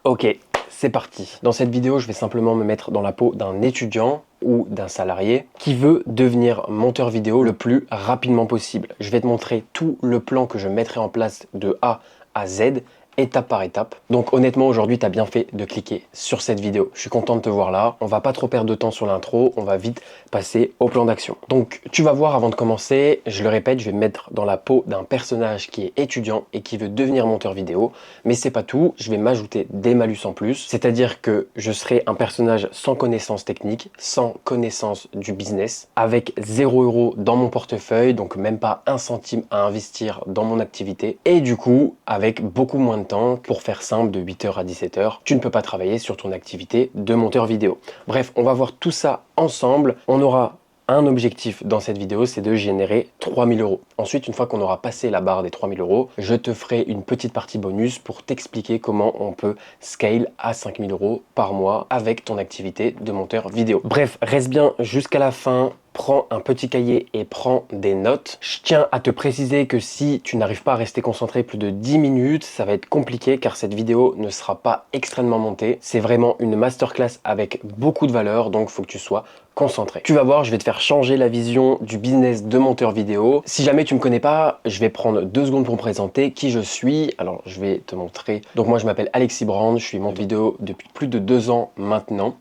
Ok, c'est parti. Dans cette vidéo, je vais simplement me mettre dans la peau d'un étudiant ou d'un salarié qui veut devenir monteur vidéo le plus rapidement possible. Je vais te montrer tout le plan que je mettrai en place de A à Z, étape par étape. Donc honnêtement, aujourd'hui, tu as bien fait de cliquer sur cette vidéo. Je suis content de te voir là. On va pas trop perdre de temps sur l'intro, on va vite passer au plan d'action. Donc tu vas voir avant de commencer, je le répète, je vais me mettre dans la peau d'un personnage qui est étudiant et qui veut devenir monteur vidéo. Mais c'est pas tout, je vais m'ajouter des malus en plus, c'est-à-dire que je serai un personnage sans connaissance technique, sans connaissance du business, avec 0 € dans mon portefeuille, donc même pas un centime à investir dans mon activité, et du coup, avec beaucoup moins de temps, pour faire simple, de 8h à 17h, tu ne peux pas travailler sur ton activité de monteur vidéo. Bref, on va voir tout ça ensemble, on aura un objectif dans cette vidéo, c'est de générer 3000 €. Ensuite, une fois qu'on aura passé la barre des 3000 €, je te ferai une petite partie bonus pour t'expliquer comment on peut scale à 5000 € par mois avec ton activité de monteur vidéo. Bref, reste bien jusqu'à la fin. Prends un petit cahier et prends des notes. Je tiens à te préciser que si tu n'arrives pas à rester concentré plus de 10 minutes, ça va être compliqué car cette vidéo ne sera pas extrêmement montée. C'est vraiment une masterclass avec beaucoup de valeur, donc il faut que tu sois concentré. Tu vas voir, je vais te faire changer la vision du business de monteur vidéo. Si jamais tu me connais pas, je vais prendre 2 secondes pour me présenter qui je suis. Alors, je vais te montrer. Donc moi, je m'appelle Alexis Brand, je suis monteur vidéo depuis plus de 2 ans maintenant.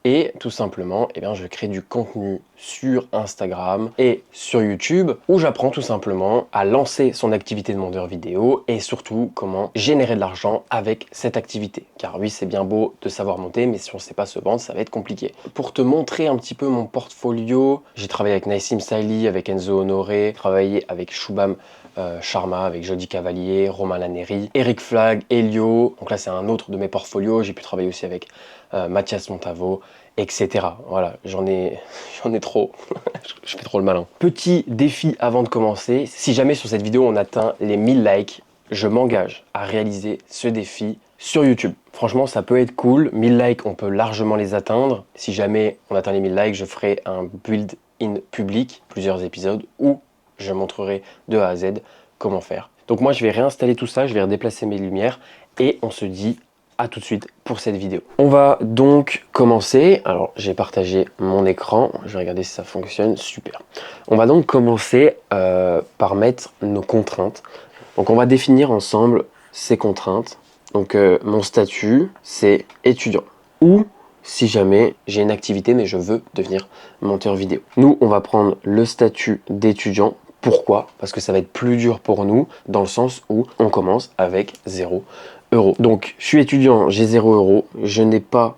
Et tout simplement, je crée du contenu sur Instagram et sur YouTube où j'apprends tout simplement à lancer son activité de monteur vidéo et surtout comment générer de l'argent avec cette activité. Car oui, c'est bien beau de savoir monter, mais si on ne sait pas se vendre, ça va être compliqué. Pour te montrer un petit peu mon portfolio, j'ai travaillé avec Nassim Saïli, avec Enzo Honoré, travaillé avec Shubham Sharma, avec Jody Cavalier, Romain Laneri, Eric Flag, Elio. Donc là, c'est un autre de mes portfolios. J'ai pu travailler aussi avec Mathias Montavo, etc. Voilà, j'en ai trop. Je fais trop le malin. Petit défi avant de commencer. Si jamais sur cette vidéo on atteint les 1000 likes, je m'engage à réaliser ce défi sur YouTube. Franchement, ça peut être cool. 1000 likes, on peut largement les atteindre. Si jamais on atteint les 1000 likes, je ferai un build-in public, plusieurs épisodes, où je montrerai de A à Z comment faire. Donc moi, je vais réinstaller tout ça, je vais redéplacer mes lumières et on se dit à tout de suite pour cette vidéo. On va donc commencer. Alors, j'ai partagé mon écran. Je vais regarder si ça fonctionne. Super. On va donc commencer par mettre nos contraintes. Donc, on va définir ensemble ces contraintes. Donc, mon statut, c'est étudiant. Ou si jamais j'ai une activité, mais je veux devenir monteur vidéo. Nous, on va prendre le statut d'étudiant. Pourquoi? Parce que ça va être plus dur pour nous dans le sens où on commence avec 0 €. Donc, je suis étudiant, j'ai 0 €. Je n'ai pas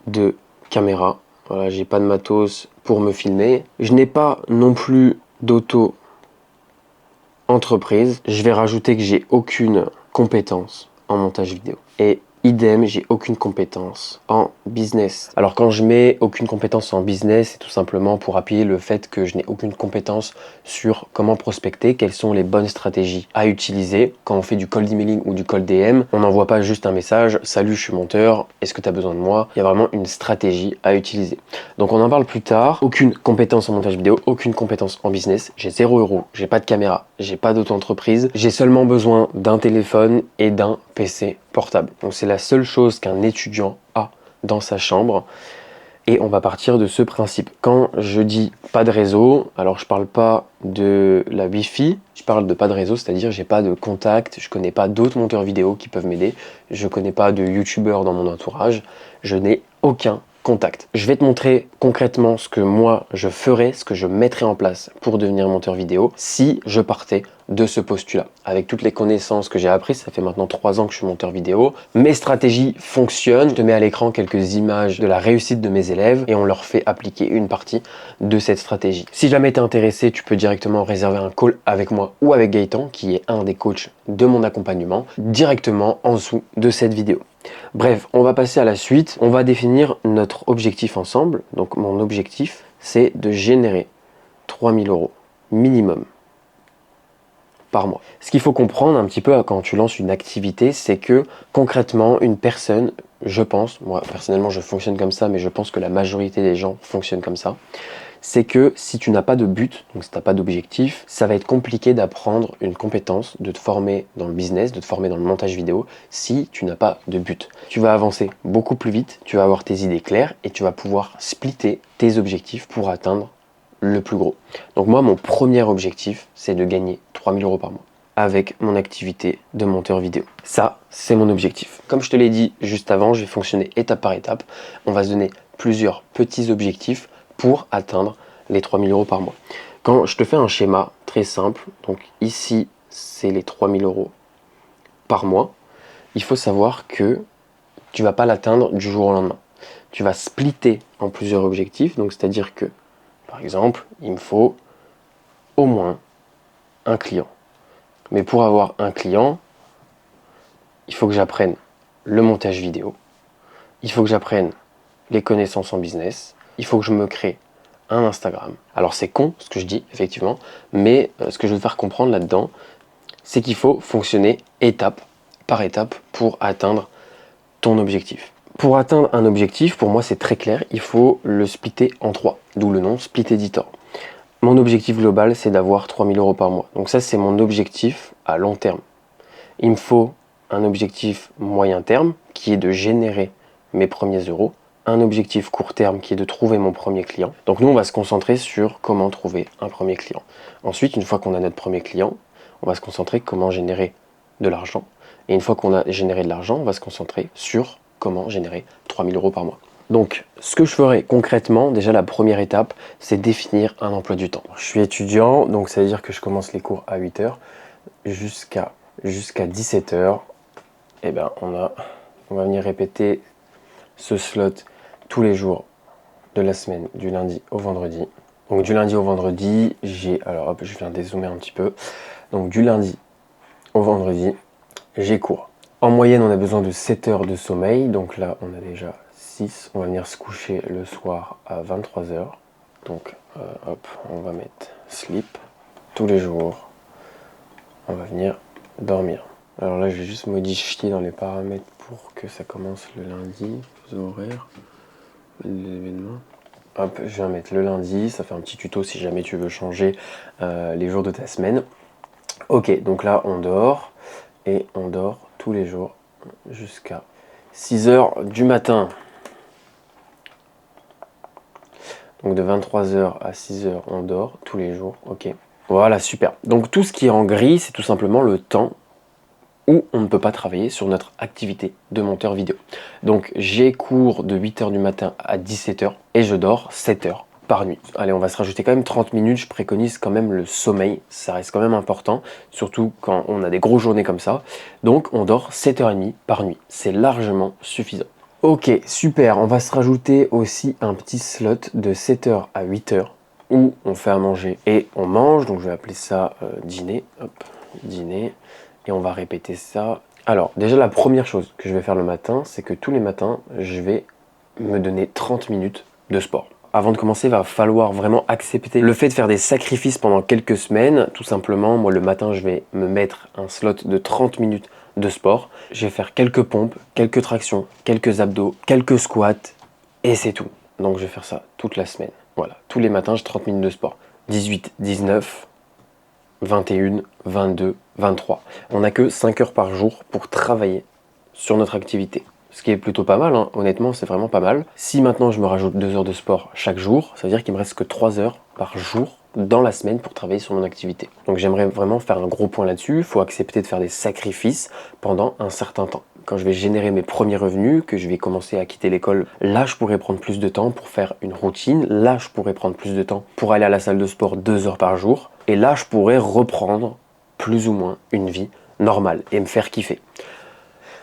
de caméra. Voilà, j'ai pas de matos pour me filmer. Je n'ai pas non plus d'auto-entreprise. Je vais rajouter que j'ai aucune compétence en montage vidéo. Et idem, j'ai aucune compétence en business. Alors quand je mets aucune compétence en business, c'est tout simplement pour appuyer le fait que je n'ai aucune compétence sur comment prospecter, quelles sont les bonnes stratégies à utiliser. Quand on fait du cold emailing ou du cold DM, on n'envoie pas juste un message « Salut, je suis monteur, est-ce que tu as besoin de moi ?» Il y a vraiment une stratégie à utiliser. Donc on en parle plus tard. Aucune compétence en montage vidéo, aucune compétence en business. J'ai 0 €, j'ai pas de caméra, j'ai pas d'auto-entreprise. J'ai seulement besoin d'un téléphone et d'un PC portable. Donc c'est la seule chose qu'un étudiant a dans sa chambre et on va partir de ce principe. Quand je dis pas de réseau, alors je parle pas de la Wi-Fi, je parle de pas de réseau, c'est-à-dire j'ai pas de contact, je connais pas d'autres monteurs vidéo qui peuvent m'aider, je connais pas de youtubeurs dans mon entourage, je n'ai aucun contact. Je vais te montrer concrètement ce que moi je ferais, ce que je mettrais en place pour devenir monteur vidéo si je partais de ce postulat. Avec toutes les connaissances que j'ai apprises, ça fait maintenant 3 ans que je suis monteur vidéo, mes stratégies fonctionnent. Je te mets à l'écran quelques images de la réussite de mes élèves et on leur fait appliquer une partie de cette stratégie. Si jamais tu es intéressé, tu peux directement réserver un call avec moi ou avec Gaëtan, qui est un des coachs de mon accompagnement, directement en dessous de cette vidéo. Bref, on va passer à la suite. On va définir notre objectif ensemble. Donc mon objectif, c'est de générer 3000 € minimum par mois. Ce qu'il faut comprendre un petit peu quand tu lances une activité, c'est que concrètement, une personne, je pense, moi personnellement je fonctionne comme ça, mais je pense que la majorité des gens fonctionnent comme ça, c'est que si tu n'as pas de but, donc si tu n'as pas d'objectif, ça va être compliqué d'apprendre une compétence, de te former dans le business, de te former dans le montage vidéo, si tu n'as pas de but. Tu vas avancer beaucoup plus vite, tu vas avoir tes idées claires et tu vas pouvoir splitter tes objectifs pour atteindre le plus gros. Donc moi, mon premier objectif, c'est de gagner 3 000 € par mois avec mon activité de monteur vidéo. Ça, c'est mon objectif. Comme je te l'ai dit juste avant, je vais fonctionner étape par étape. On va se donner plusieurs petits objectifs pour atteindre les 3 000 € par mois. Quand je te fais un schéma très simple, donc ici, c'est les 3 000 € par mois, il faut savoir que tu ne vas pas l'atteindre du jour au lendemain. Tu vas splitter en plusieurs objectifs, donc c'est-à-dire que, par exemple, il me faut au moins un client. Mais pour avoir un client, il faut que j'apprenne le montage vidéo, il faut que j'apprenne les connaissances en business, il faut que je me crée un Instagram. Alors c'est con ce que je dis, effectivement, mais ce que je veux te faire comprendre là-dedans, c'est qu'il faut fonctionner étape par étape pour atteindre ton objectif. Pour atteindre un objectif, pour moi c'est très clair, il faut le splitter en 3, d'où le nom Split Editor. Mon objectif global, c'est d'avoir 3 000 € par mois. Donc ça, c'est mon objectif à long terme. Il me faut un objectif moyen terme, qui est de générer mes premiers euros. Un objectif court terme, qui est de trouver mon premier client. Donc nous, on va se concentrer sur comment trouver un premier client. Ensuite, une fois qu'on a notre premier client, on va se concentrer comment générer de l'argent. Et une fois qu'on a généré de l'argent, on va se concentrer sur comment générer 3 000 € par mois. Donc, ce que je ferai concrètement, déjà la première étape, c'est définir un emploi du temps. Je suis étudiant, donc ça veut dire que je commence les cours à 8 h jusqu'à 17 h. Et ben, on va venir répéter ce slot tous les jours de la semaine, du lundi au vendredi. Donc du lundi au vendredi, alors hop, je viens dézoomer un petit peu. Donc du lundi au vendredi, j'ai cours. En moyenne, on a besoin de 7 heures de sommeil, donc là, on a déjà 6. On va venir se coucher le soir à 23 h. Donc, hop, on va mettre sleep. Tous les jours, on va venir dormir. Alors là, je vais juste modifier dans les paramètres pour que ça commence le lundi, les horaires, l'événement. Hop, je viens mettre le lundi, ça fait un petit tuto si jamais tu veux changer les jours de ta semaine. Ok, donc là, on dort, et on dort tous les jours jusqu'à 6 h du matin. Donc de 23 h à 6 h, on dort tous les jours. Ok. Voilà, super. Donc tout ce qui est en gris, c'est tout simplement le temps où on ne peut pas travailler sur notre activité de monteur vidéo. Donc j'ai cours de 8 h du matin à 17 h et je dors 7 h par nuit. Allez, on va se rajouter quand même 30 minutes. Je préconise quand même le sommeil. Ça reste quand même important, surtout quand on a des grosses journées comme ça. Donc on dort 7h30 par nuit. C'est largement suffisant. Ok, super. On va se rajouter aussi un petit slot de 7 h à 8 h où on fait à manger et on mange. Donc je vais appeler ça dîner. Hop, dîner. Et on va répéter ça. Alors, déjà la première chose que je vais faire le matin, c'est que tous les matins, je vais me donner 30 minutes de sport. Avant de commencer, il va falloir vraiment accepter le fait de faire des sacrifices pendant quelques semaines. Tout simplement, moi le matin, je vais me mettre un slot de 30 minutes de sport. Je vais faire quelques pompes, quelques tractions, quelques abdos, quelques squats et c'est tout. Donc je vais faire ça toute la semaine. Voilà, tous les matins, j'ai 30 minutes de sport. 18, 19, 21, 22, 23. On n'a que 5 heures par jour pour travailler sur notre activité. Ce qui est plutôt pas mal, hein. Honnêtement, c'est vraiment pas mal. Si maintenant je me rajoute 2 heures de sport chaque jour, ça veut dire qu'il me reste que 3 heures par jour dans la semaine pour travailler sur mon activité. Donc j'aimerais vraiment faire un gros point là-dessus. Il faut accepter de faire des sacrifices pendant un certain temps. Quand je vais générer mes premiers revenus, que je vais commencer à quitter l'école, là je pourrais prendre plus de temps pour faire une routine. Là je pourrais prendre plus de temps pour aller à la salle de sport 2 heures par jour. Et là je pourrais reprendre plus ou moins une vie normale et me faire kiffer.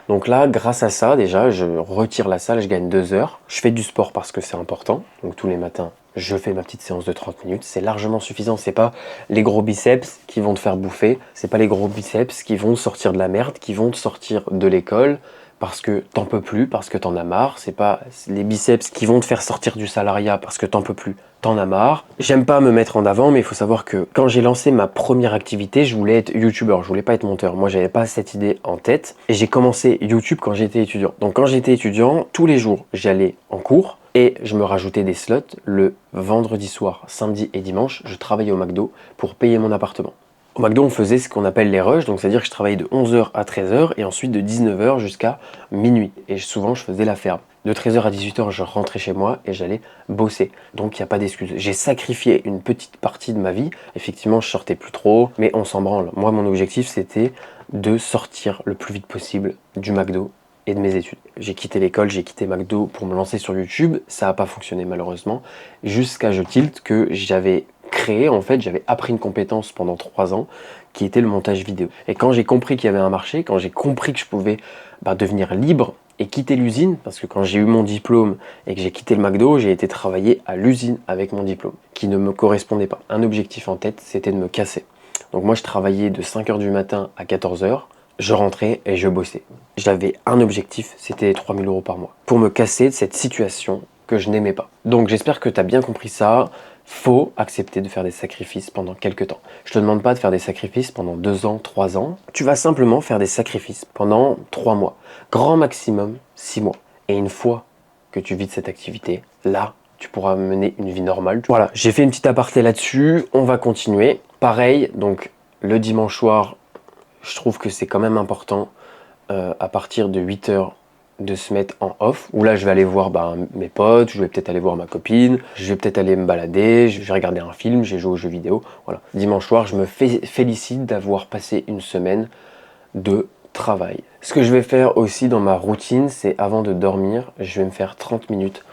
Donc là, grâce à ça, déjà, je retire la salle, je gagne 2 heures. Je fais du sport parce que c'est important. Donc tous les matins, je fais ma petite séance de 30 minutes. C'est largement suffisant. C'est pas les gros biceps qui vont te faire bouffer. C'est pas les gros biceps qui vont te sortir de la merde, qui vont te sortir de l'école parce que t'en peux plus, parce que t'en as marre. C'est pas les biceps qui vont te faire sortir du salariat parce que t'en peux plus, t'en as marre. J'aime pas me mettre en avant, mais il faut savoir que quand j'ai lancé ma première activité, je voulais être youtubeur, je voulais pas être monteur. Moi, j'avais pas cette idée en tête et j'ai commencé YouTube quand j'étais étudiant. Donc quand j'étais étudiant, tous les jours, j'allais en cours. Et je me rajoutais des slots le vendredi soir, samedi et dimanche, je travaillais au McDo pour payer mon appartement. Au McDo, on faisait ce qu'on appelle les rushs, donc c'est-à-dire que je travaillais de 11h à 13h et ensuite de 19h jusqu'à minuit. Et souvent, je faisais la ferme. De 13h à 18h, je rentrais chez moi et j'allais bosser. Donc, il n'y a pas d'excuse. J'ai sacrifié une petite partie de ma vie. Effectivement, je sortais plus trop, mais on s'en branle. Moi, mon objectif, c'était de sortir le plus vite possible du McDo et de mes études. J'ai quitté l'école, j'ai quitté McDo pour me lancer sur YouTube. Ça n'a pas fonctionné malheureusement. Jusqu'à je tilt que j'avais créé, en fait, j'avais appris une compétence pendant 3 ans qui était le montage vidéo. Et quand j'ai compris qu'il y avait un marché, quand j'ai compris que je pouvais devenir libre et quitter l'usine, parce que quand j'ai eu mon diplôme et que j'ai quitté le McDo, j'ai été travailler à l'usine avec mon diplôme, qui ne me correspondait pas. Un objectif en tête, c'était de me casser. Donc moi, je travaillais de 5h du matin à 14h, je rentrais et je bossais. J'avais un objectif, c'était 3 000 € par mois, pour me casser de cette situation que je n'aimais pas. Donc j'espère que tu as bien compris ça. Faut accepter de faire des sacrifices pendant quelques temps. Je te demande pas de faire des sacrifices pendant 2 ans, 3 ans. Tu vas simplement faire des sacrifices pendant 3 mois. Grand maximum 6 mois. Et une fois que tu vis de cette activité, là, tu pourras mener une vie normale. Voilà, j'ai fait une petite aparté là-dessus. On va continuer. Pareil, donc le dimanche soir, je trouve que c'est quand même important à partir de 8h de se mettre en off, où là je vais aller voir mes potes, je vais peut-être aller voir ma copine, je vais peut-être aller me balader, je vais regarder un film, j'ai joué aux jeux vidéo. Voilà. Dimanche soir, je me félicite d'avoir passé une semaine de travail. Ce que je vais faire aussi dans ma routine, c'est avant de dormir, je vais me faire 30 minutes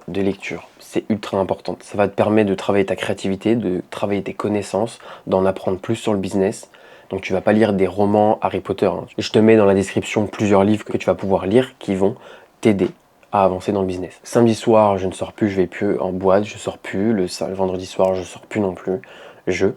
de lecture. C'est ultra important. Ça va te permettre de travailler ta créativité, de travailler tes connaissances, d'en apprendre plus sur le business. Donc tu vas pas lire des romans Harry Potter. Hein. Je te mets dans la description plusieurs livres que tu vas pouvoir lire qui vont t'aider à avancer dans le business. Samedi soir, je ne sors plus, je vais plus en boîte, je sors plus. Le vendredi soir, je sors plus non plus. Je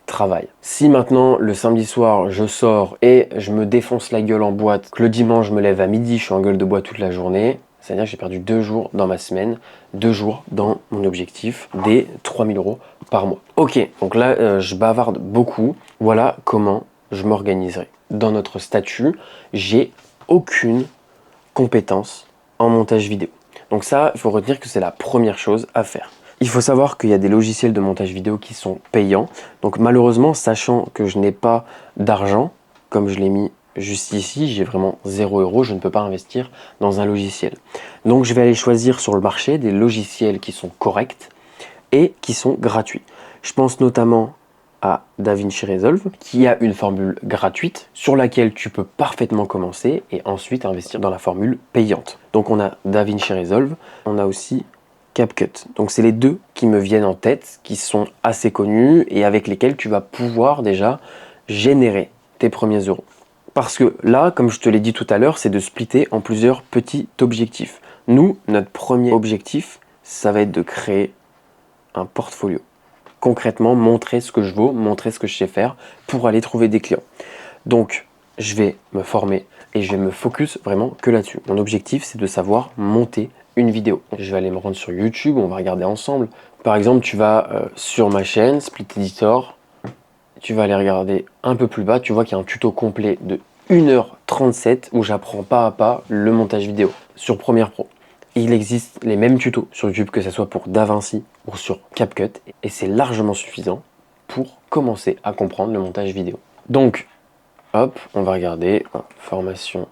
travaille. Si maintenant, le samedi soir, je sors et je me défonce la gueule en boîte, que le dimanche, je me lève à midi, je suis en gueule de bois toute la journée, c'est-à-dire que j'ai perdu 2 jours dans ma semaine, 2 jours dans mon objectif des 3 000 € par mois. Ok, donc là, je bavarde beaucoup. Voilà comment je m'organiserai. Dans notre statut, j'ai aucune compétence en montage vidéo. Donc ça, il faut retenir que c'est la première chose à faire. Il faut savoir qu'il y a des logiciels de montage vidéo qui sont payants. Donc malheureusement, sachant que je n'ai pas d'argent, comme je l'ai mis juste ici, j'ai vraiment 0 €, je ne peux pas investir dans un logiciel. Donc je vais aller choisir sur le marché des logiciels qui sont corrects et qui sont gratuits. Je pense notamment à DaVinci Resolve, qui a une formule gratuite sur laquelle tu peux parfaitement commencer et ensuite investir dans la formule payante. Donc on a DaVinci Resolve, on a aussi CapCut. Donc c'est les deux qui me viennent en tête, qui sont assez connus et avec lesquels tu vas pouvoir déjà générer tes premiers euros. Parce que là, comme je te l'ai dit tout à l'heure, c'est de splitter en plusieurs petits objectifs. Nous, notre premier objectif, ça va être de créer un portfolio. Concrètement, montrer ce que je vaux, montrer ce que je sais faire pour aller trouver des clients. Donc, je vais me former et je vais me focus vraiment que là-dessus. Mon objectif, c'est de savoir monter une vidéo. Je vais aller me rendre sur YouTube, on va regarder ensemble. Par exemple, tu vas sur ma chaîne, Split Editor, tu vas aller regarder un peu plus bas, tu vois qu'il y a un tuto complet de 1h37 où j'apprends pas à pas le montage vidéo sur Premiere Pro. Il existe les mêmes tutos sur YouTube, que ce soit pour DaVinci ou sur CapCut, et c'est largement suffisant pour commencer à comprendre le montage vidéo. Donc, hop, on va regarder formation,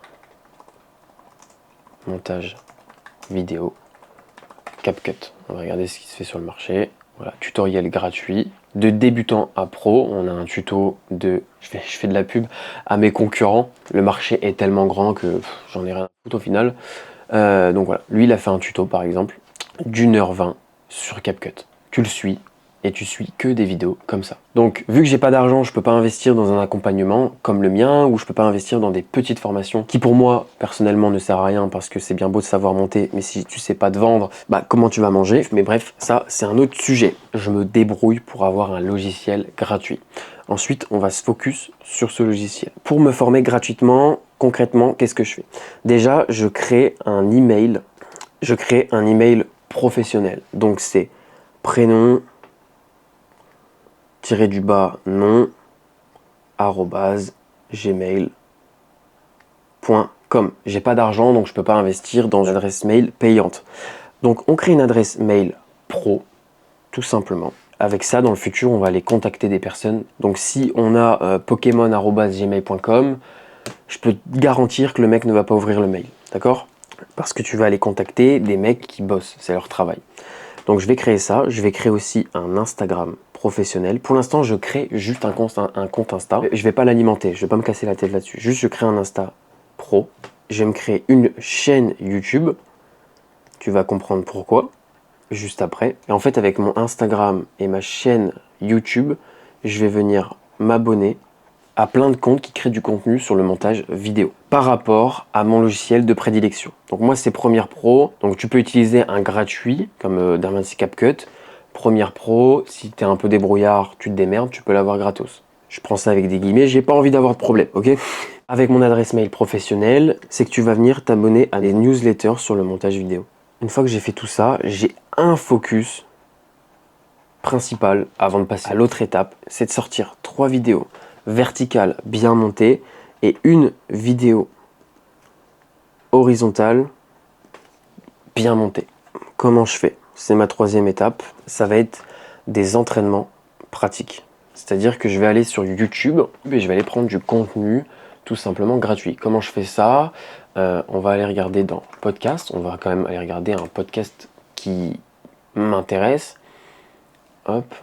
montage vidéo, CapCut. On va regarder ce qui se fait sur le marché. Voilà, tutoriel gratuit. De débutant à pro, on a un tuto de... Je fais de la pub à mes concurrents. Le marché est tellement grand que j'en ai rien à foutre au final. Donc voilà, lui il a fait un tuto par exemple d'1h20 sur CapCut. Tu le suis et tu suis que des vidéos comme ça. Donc vu que j'ai pas d'argent, je peux pas investir dans un accompagnement comme le mien, ou je peux pas investir dans des petites formations qui pour moi personnellement ne sert à rien, parce que c'est bien beau de savoir monter, mais si tu sais pas te vendre, comment tu vas manger? Mais bref, ça c'est un autre sujet. Je me débrouille pour avoir un logiciel gratuit. Ensuite, on va se focus sur ce logiciel. Pour me former gratuitement, concrètement, qu'est-ce que je fais? Déjà, je crée un email. Je crée un email professionnel. Donc c'est prénom _nom @gmail.com. J'ai pas d'argent, donc je peux pas investir dans une adresse mail payante. Donc on crée une adresse mail pro, tout simplement. Avec ça, dans le futur, on va aller contacter des personnes. Donc si on a pokemon@gmail.com, je peux te garantir que le mec ne va pas ouvrir le mail, d'accord? Parce que tu vas aller contacter des mecs qui bossent, c'est leur travail. Donc je vais créer ça, je vais créer aussi un Instagram professionnel. Pour l'instant, je crée juste un compte Insta. Je vais pas l'alimenter, je vais pas me casser la tête là-dessus. Juste je crée un Insta pro. Je vais me créer une chaîne YouTube. Tu vas comprendre pourquoi juste après. Et en fait, avec mon Instagram et ma chaîne YouTube, je vais venir m'abonner à plein de comptes qui créent du contenu sur le montage vidéo par rapport à mon logiciel de prédilection. Donc moi, c'est Premiere Pro. Donc tu peux utiliser un gratuit comme DaVinci CapCut. Premiere Pro, si tu es un peu débrouillard, tu te démerdes, tu peux l'avoir gratos. Je prends ça avec des guillemets, j'ai pas envie d'avoir de problème, ok? Avec mon adresse mail professionnelle, c'est que tu vas venir t'abonner à des newsletters sur le montage vidéo. Une fois que j'ai fait tout ça, j'ai un focus principal avant de passer à l'autre étape, c'est de sortir 3 vidéos verticales bien montées et une vidéo horizontale bien montée. Comment je fais? C'est ma 3e étape, ça va être des entraînements pratiques. C'est-à-dire que je vais aller sur YouTube et je vais aller prendre du contenu tout simplement gratuit. Comment je fais ça? On va aller regarder dans podcast, on va quand même aller regarder un podcast qui m'intéresse. Hop,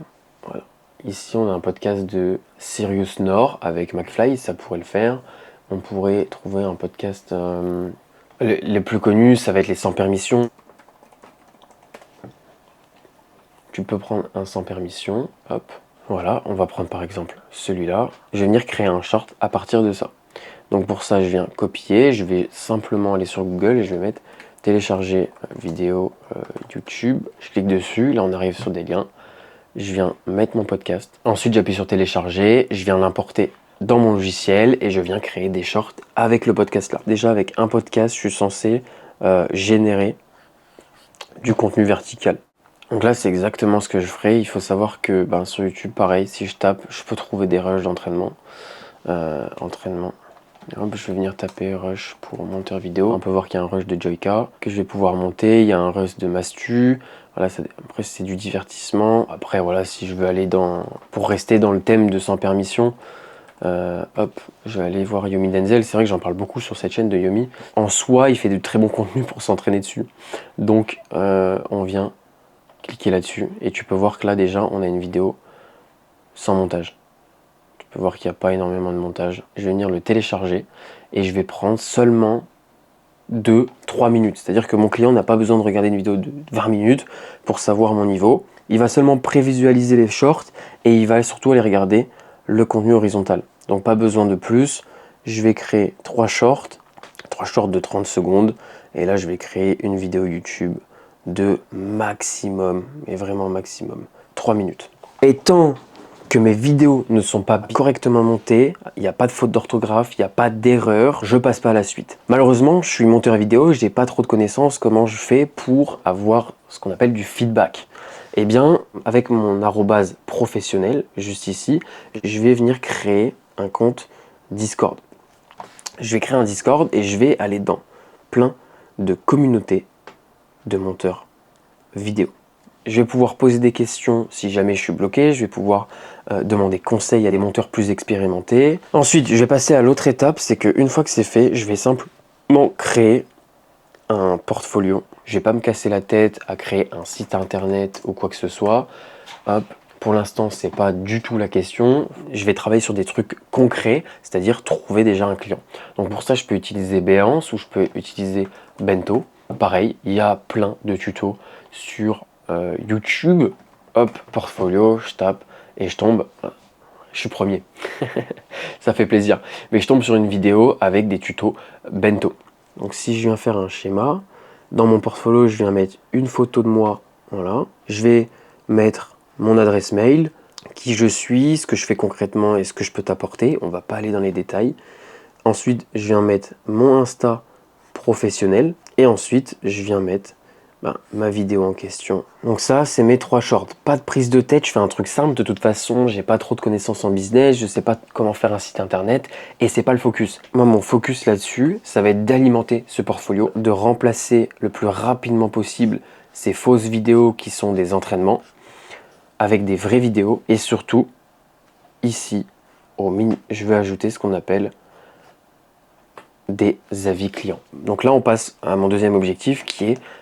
voilà. Ici on a un podcast de Sirius Nord avec McFly, ça pourrait le faire. On pourrait trouver un podcast, les plus connus, ça va être les sans permission. Tu peux prendre un sans permission, hop. Voilà, on va prendre par exemple celui-là. Je vais venir créer un short à partir de ça. Donc pour ça, je viens copier, je vais simplement aller sur Google et je vais mettre télécharger vidéo YouTube. Je clique dessus, là on arrive sur des liens. Je viens mettre mon podcast. Ensuite, j'appuie sur télécharger, je viens l'importer dans mon logiciel et je viens créer des shorts avec le podcast là. Déjà avec un podcast, je suis censé générer du contenu vertical. Donc là, c'est exactement ce que je ferai. Il faut savoir que sur YouTube, pareil, si je tape, je peux trouver des rushs d'entraînement. Entraînement. Hop, je vais venir taper rush pour monteur vidéo. On peut voir qu'il y a un rush de Joyka que je vais pouvoir monter. Il y a un rush de Mastu. Voilà, après, c'est du divertissement. Après, voilà, si je veux aller pour rester dans le thème de sans permission, hop, je vais aller voir Yomi Denzel. C'est vrai que j'en parle beaucoup sur cette chaîne de Yomi. En soi, il fait de très bons contenus pour s'entraîner dessus. Donc, on vient cliquer là-dessus et tu peux voir que là déjà on a une vidéo sans montage. Tu peux voir qu'il n'y a pas énormément de montage. Je vais venir le télécharger et je vais prendre seulement 2-3 minutes. C'est-à-dire que mon client n'a pas besoin de regarder une vidéo de 20 minutes pour savoir mon niveau. Il va seulement prévisualiser les shorts et il va surtout aller regarder le contenu horizontal. Donc pas besoin de plus. Je vais créer 3 shorts de 30 secondes et là je vais créer une vidéo YouTube de maximum, mais vraiment maximum, 3 minutes. Et tant que mes vidéos ne sont pas correctement montées, il n'y a pas de faute d'orthographe, il n'y a pas d'erreur, je passe pas à la suite. Malheureusement, je suis monteur vidéo, je n'ai pas trop de connaissances comment je fais pour avoir ce qu'on appelle du feedback. Eh bien, avec mon arrobase professionnel, juste ici, je vais venir créer un compte Discord. Je vais créer un Discord et je vais aller dans plein de communautés de monteurs vidéo. Je vais pouvoir poser des questions si jamais je suis bloqué, je vais pouvoir demander conseil à des monteurs plus expérimentés. Ensuite, je vais passer à l'autre étape, c'est qu'une fois que c'est fait, je vais simplement créer un portfolio. Je vais pas me casser la tête à créer un site internet ou quoi que ce soit. Hop. Pour l'instant, c'est pas du tout la question. Je vais travailler sur des trucs concrets, c'est-à-dire trouver déjà un client. Donc pour ça, je peux utiliser Behance ou je peux utiliser Bento. Pareil, il y a plein de tutos sur YouTube. Hop, portfolio, je tape et je tombe. Je suis premier. Ça fait plaisir. Mais je tombe sur une vidéo avec des tutos Bento. Donc si je viens faire un schéma, dans mon portfolio, je viens mettre une photo de moi. Voilà. Je vais mettre mon adresse mail, qui je suis, ce que je fais concrètement et ce que je peux t'apporter. On va pas aller dans les détails. Ensuite, je viens mettre mon Insta professionnel. Et ensuite, je viens mettre ma vidéo en question. Donc ça, c'est mes 3 shorts. Pas de prise de tête, je fais un truc simple. De toute façon, j'ai pas trop de connaissances en business, je sais pas comment faire un site internet et c'est pas le focus. Moi, mon focus là-dessus, ça va être d'alimenter ce portfolio, de remplacer le plus rapidement possible ces fausses vidéos qui sont des entraînements avec des vraies vidéos. Et surtout, ici, je vais ajouter ce qu'on appelle des avis clients. Donc là, on passe à mon deuxième objectif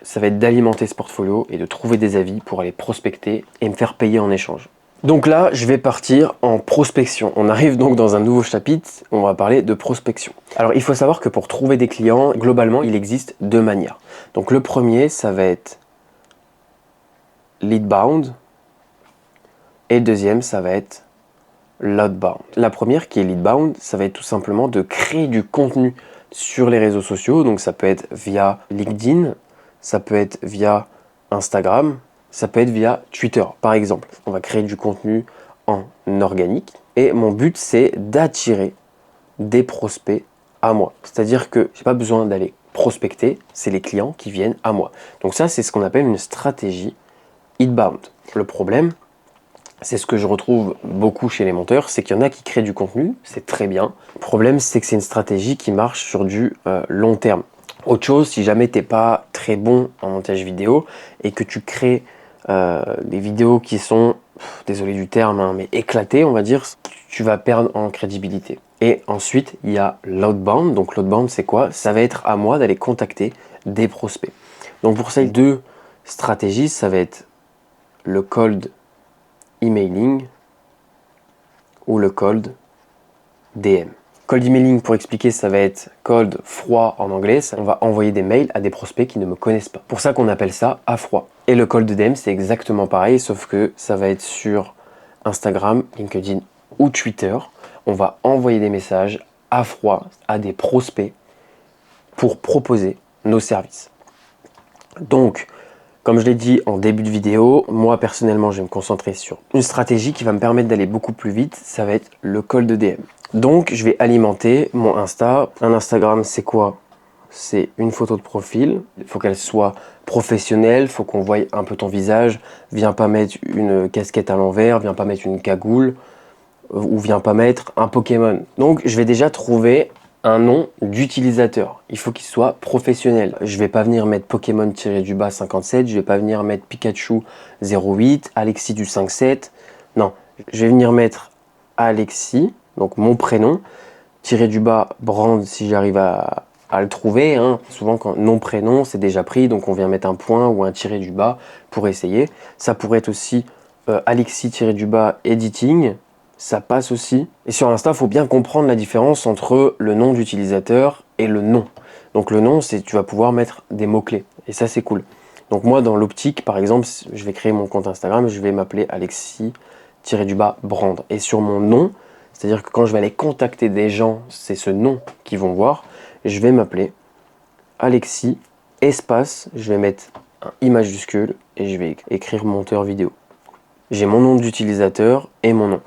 ça va être d'alimenter ce portfolio et de trouver des avis pour aller prospecter et me faire payer en échange. Donc là, je vais partir en prospection. On arrive donc dans un nouveau chapitre, on va parler de prospection. Alors, il faut savoir que pour trouver des clients, globalement, il existe deux manières. Donc le premier, ça va être leadbound et le deuxième, ça va être loadbound. La première, qui est leadbound, ça va être tout simplement de créer du contenu sur les réseaux sociaux. Donc ça peut être via LinkedIn, ça peut être via Instagram, ça peut être via Twitter par exemple. On va créer du contenu en organique et mon but c'est d'attirer des prospects à moi. C'est-à-dire que j'ai pas besoin d'aller prospecter, c'est les clients qui viennent à moi. Donc ça c'est ce qu'on appelle une stratégie inbound. Le problème, c'est ce que je retrouve beaucoup chez les monteurs, c'est qu'il y en a qui créent du contenu, c'est très bien. Le problème, c'est que c'est une stratégie qui marche sur du long terme. Autre chose, si jamais tu n'es pas très bon en montage vidéo et que tu crées des vidéos qui sont, désolé du terme, hein, mais éclatées, on va dire, tu vas perdre en crédibilité. Et ensuite, il y a l'outbound. Donc l'outbound, c'est quoi? Ça va être à moi d'aller contacter des prospects. Donc pour ces deux stratégies, ça va être le cold emailing ou le cold DM. Cold emailing, pour expliquer, ça va être cold, froid en anglais. On va envoyer des mails à des prospects qui ne me connaissent pas. Pour ça qu'on appelle ça à froid. Et le cold DM, c'est exactement pareil, sauf que ça va être sur Instagram, LinkedIn ou Twitter. On va envoyer des messages à froid à des prospects pour proposer nos services. Donc, comme je l'ai dit en début de vidéo, moi personnellement je vais me concentrer sur une stratégie qui va me permettre d'aller beaucoup plus vite, ça va être le cold DM. Donc je vais alimenter mon Insta. Un Instagram c'est quoi? C'est une photo de profil, il faut qu'elle soit professionnelle, il faut qu'on voie un peu ton visage, viens pas mettre une casquette à l'envers, viens pas mettre une cagoule, ou viens pas mettre un Pokémon. Donc je vais déjà trouver un nom d'utilisateur. Il faut qu'il soit professionnel. Je vais pas venir mettre Pokémon-du-bas 57, je vais pas venir mettre Pikachu 08, Alexis du 57. Non, je vais venir mettre Alexis, donc mon prénom, tiré-du-bas Brand si j'arrive à le trouver. Hein. Souvent quand nom-prénom c'est déjà pris, donc on vient mettre un point ou un tiré-du-bas pour essayer. Ça pourrait être aussi Alexis-du-bas editing. Ça passe aussi. Et sur Insta, il faut bien comprendre la différence entre le nom d'utilisateur et le nom. Donc le nom, c'est tu vas pouvoir mettre des mots-clés. Et ça, c'est cool. Donc moi, dans l'optique, par exemple, je vais créer mon compte Instagram, je vais m'appeler Alexis-Brand. Et sur mon nom, c'est-à-dire que quand je vais aller contacter des gens, c'est ce nom qu'ils vont voir, je vais m'appeler Alexis, espace, je vais mettre un I majuscule et je vais écrire monteur vidéo. J'ai mon nom d'utilisateur et mon nom.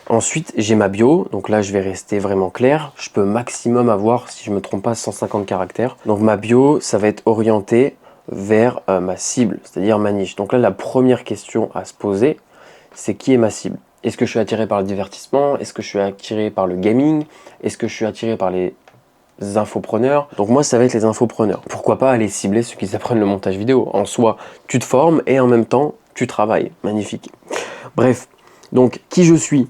Ensuite, j'ai ma bio, donc là je vais rester vraiment clair. Je peux maximum avoir, si je ne me trompe pas, 150 caractères. Donc ma bio, ça va être orienté vers ma cible, c'est-à-dire ma niche. Donc là, la première question à se poser, c'est qui est ma cible? Est-ce que je suis attiré par le divertissement? Est-ce que je suis attiré par le gaming? Est-ce que je suis attiré par les infopreneurs? Donc moi, ça va être les infopreneurs. Pourquoi pas aller cibler ceux qui apprennent le montage vidéo? En soi, tu te formes et en même temps, tu travailles. Magnifique. Bref, donc qui je suis?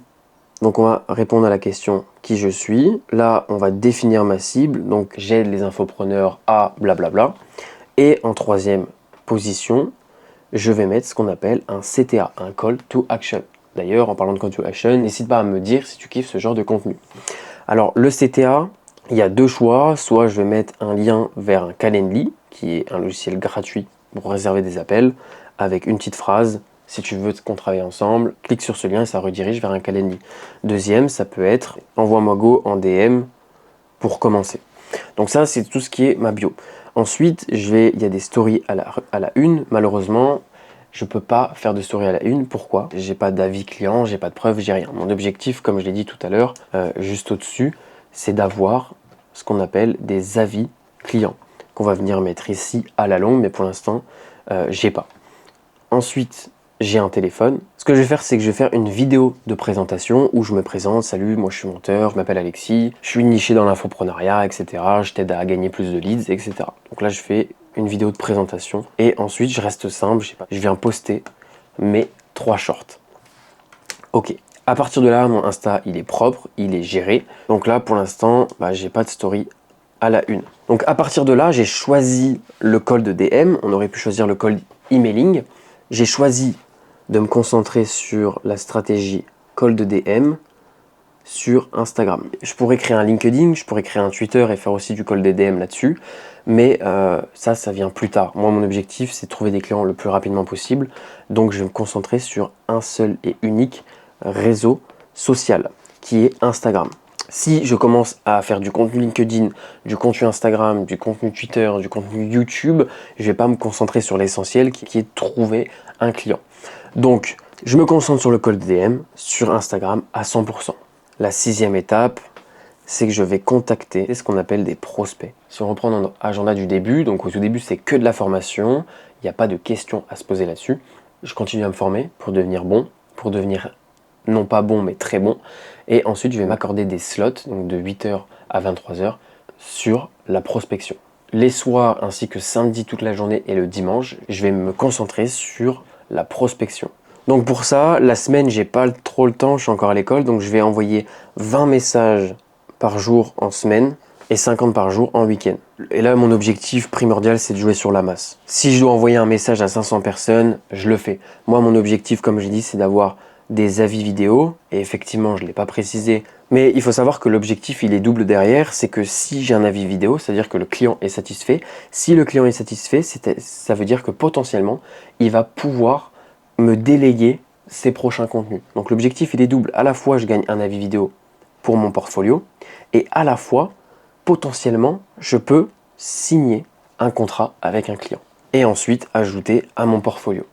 Donc on va répondre à la question qui je suis. Là, on va définir ma cible. Donc j'aide les infopreneurs à blablabla. Et en troisième position, je vais mettre ce qu'on appelle un CTA, un Call to Action. D'ailleurs, en parlant de Call to Action, n'hésite pas à me dire si tu kiffes ce genre de contenu. Alors le CTA, il y a deux choix. Soit je vais mettre un lien vers un Calendly, qui est un logiciel gratuit pour réserver des appels, avec une petite phrase. Si tu veux qu'on travaille ensemble, clique sur ce lien et ça redirige vers un Calendly. Deuxième, ça peut être envoie-moi go en DM pour commencer. Donc ça, c'est tout ce qui est ma bio. Ensuite, il y a des stories à la une. Malheureusement, je ne peux pas faire de story à la une. Pourquoi? J'ai pas d'avis client, j'ai pas de preuves, j'ai rien. Mon objectif, comme je l'ai dit tout à l'heure, juste au-dessus, c'est d'avoir ce qu'on appelle des avis clients qu'on va venir mettre ici à la longue, mais pour l'instant, j'ai pas. Ensuite, j'ai un téléphone. Ce que je vais faire, c'est que je vais faire une vidéo de présentation où je me présente. Salut, moi je suis monteur, je m'appelle Alexis, je suis niché dans l'infoprenariat, etc. Je t'aide à gagner plus de leads, etc. Donc là, je fais une vidéo de présentation. Et ensuite, je reste simple, je sais pas, je viens poster mes 3 shorts. Ok. À partir de là, mon Insta, il est propre, il est géré. Donc là, pour l'instant, j'ai pas de story à la une. Donc à partir de là, j'ai choisi le call de DM. On aurait pu choisir le call emailing. J'ai choisi de me concentrer sur la stratégie call de DM sur Instagram. Je pourrais créer un LinkedIn, je pourrais créer un Twitter et faire aussi du call des DM là-dessus, mais ça vient plus tard. Moi, mon objectif, c'est de trouver des clients le plus rapidement possible, donc je vais me concentrer sur un seul et unique réseau social, qui est Instagram. Si je commence à faire du contenu LinkedIn, du contenu Instagram, du contenu Twitter, du contenu YouTube, je ne vais pas me concentrer sur l'essentiel qui est de trouver un client. Donc, je me concentre sur le call DM, sur Instagram à 100%. La 6e étape, c'est que je vais contacter ce qu'on appelle des prospects. Si on reprend notre agenda du début, donc au tout début, c'est que de la formation, il n'y a pas de questions à se poser là-dessus. Je continue à me former pour devenir bon, pour devenir non pas bon, mais très bon. Et ensuite, je vais m'accorder des slots, donc de 8h à 23h, sur la prospection. Les soirs ainsi que samedi toute la journée et le dimanche, je vais me concentrer sur la prospection. Donc pour ça, la semaine, j'ai pas trop le temps, je suis encore à l'école, donc je vais envoyer 20 messages par jour en semaine et 50 par jour en week-end. Et là, mon objectif primordial, c'est de jouer sur la masse. Si je dois envoyer un message à 500 personnes, je le fais. Moi, mon objectif, comme j'ai dit, c'est d'avoir des avis vidéo, et effectivement, je ne l'ai pas précisé, mais il faut savoir que l'objectif, il est double derrière, c'est que si j'ai un avis vidéo, c'est-à-dire que le client est satisfait, si le client est satisfait, ça veut dire que potentiellement, il va pouvoir me déléguer ses prochains contenus. Donc l'objectif, il est double. À la fois, je gagne un avis vidéo pour mon portfolio, et à la fois, potentiellement, je peux signer un contrat avec un client, et ensuite ajouter à mon portfolio.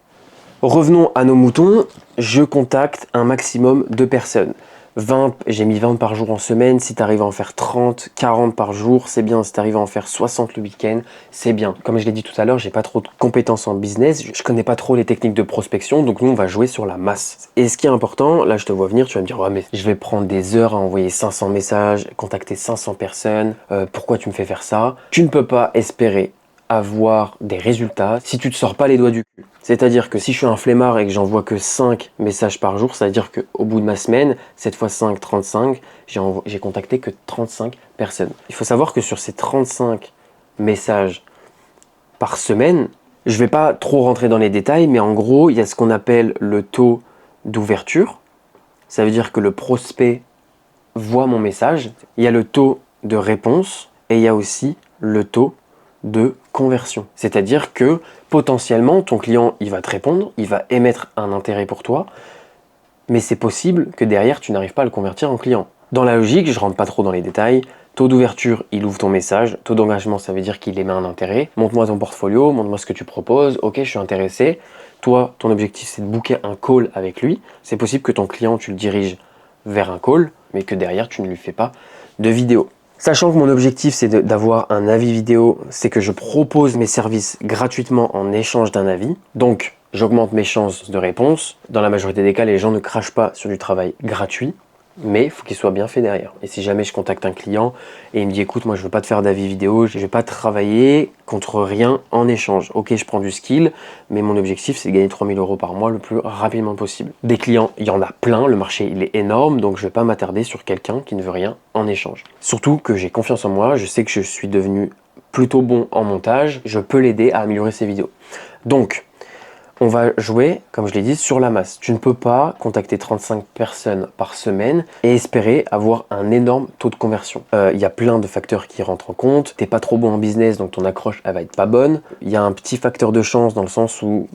Revenons à nos moutons, je contacte un maximum de personnes. 20, j'ai mis 20 par jour en semaine, si tu arrives à en faire 30, 40 par jour, c'est bien. Si tu arrives à en faire 60 le week-end, c'est bien. Comme je l'ai dit tout à l'heure, j'ai pas trop de compétences en business, je connais pas trop les techniques de prospection, donc nous on va jouer sur la masse. Et ce qui est important, là je te vois venir, tu vas me dire ouais mais je vais prendre des heures à envoyer 500 messages, contacter 500 personnes, pourquoi tu me fais faire ça? Tu ne peux pas espérer avoir des résultats si tu te sors pas les doigts du cul. C'est-à-dire que si je suis un flemmard et que j'envoie que 5 messages par jour, ça veut dire qu'au bout de ma semaine, 7 fois 5, 35, j'ai contacté que 35 personnes. Il faut savoir que sur ces 35 messages par semaine, je ne vais pas trop rentrer dans les détails, mais en gros, il y a ce qu'on appelle le taux d'ouverture. Ça veut dire que le prospect voit mon message. Il y a le taux de réponse et il y a aussi le taux de conversion. C'est-à-dire que potentiellement, ton client, il va te répondre, il va émettre un intérêt pour toi, mais c'est possible que derrière, tu n'arrives pas à le convertir en client. Dans la logique, je ne rentre pas trop dans les détails, taux d'ouverture, il ouvre ton message, taux d'engagement, ça veut dire qu'il émet un intérêt, montre-moi ton portfolio, montre-moi ce que tu proposes, ok, je suis intéressé, toi, ton objectif, c'est de booker un call avec lui, c'est possible que ton client, tu le diriges vers un call, mais que derrière, tu ne lui fais pas de vidéo. Sachant que mon objectif c'est d'avoir un avis vidéo, c'est que je propose mes services gratuitement en échange d'un avis. Donc j'augmente mes chances de réponse. Dans la majorité des cas, les gens ne crachent pas sur du travail gratuit, mais il faut qu'il soit bien fait derrière. Et si jamais je contacte un client et il me dit écoute, moi je veux pas te faire d'avis vidéo, je vais pas travailler contre rien en échange. Ok, je prends du skill, mais mon objectif c'est de gagner 3000 € par mois le plus rapidement possible. Des clients, il y en a plein, le marché il est énorme, donc je vais pas m'attarder sur quelqu'un qui ne veut rien en échange. Surtout que j'ai confiance en moi, je sais que je suis devenu plutôt bon en montage, je peux l'aider à améliorer ses vidéos. Donc, on va jouer, comme je l'ai dit, sur la masse. Tu ne peux pas contacter 35 personnes par semaine et espérer avoir un énorme taux de conversion. Il y a plein de facteurs qui rentrent en compte. T'es pas trop bon en business, donc ton accroche, elle va être pas bonne. Il y a un petit facteur de chance dans le sens où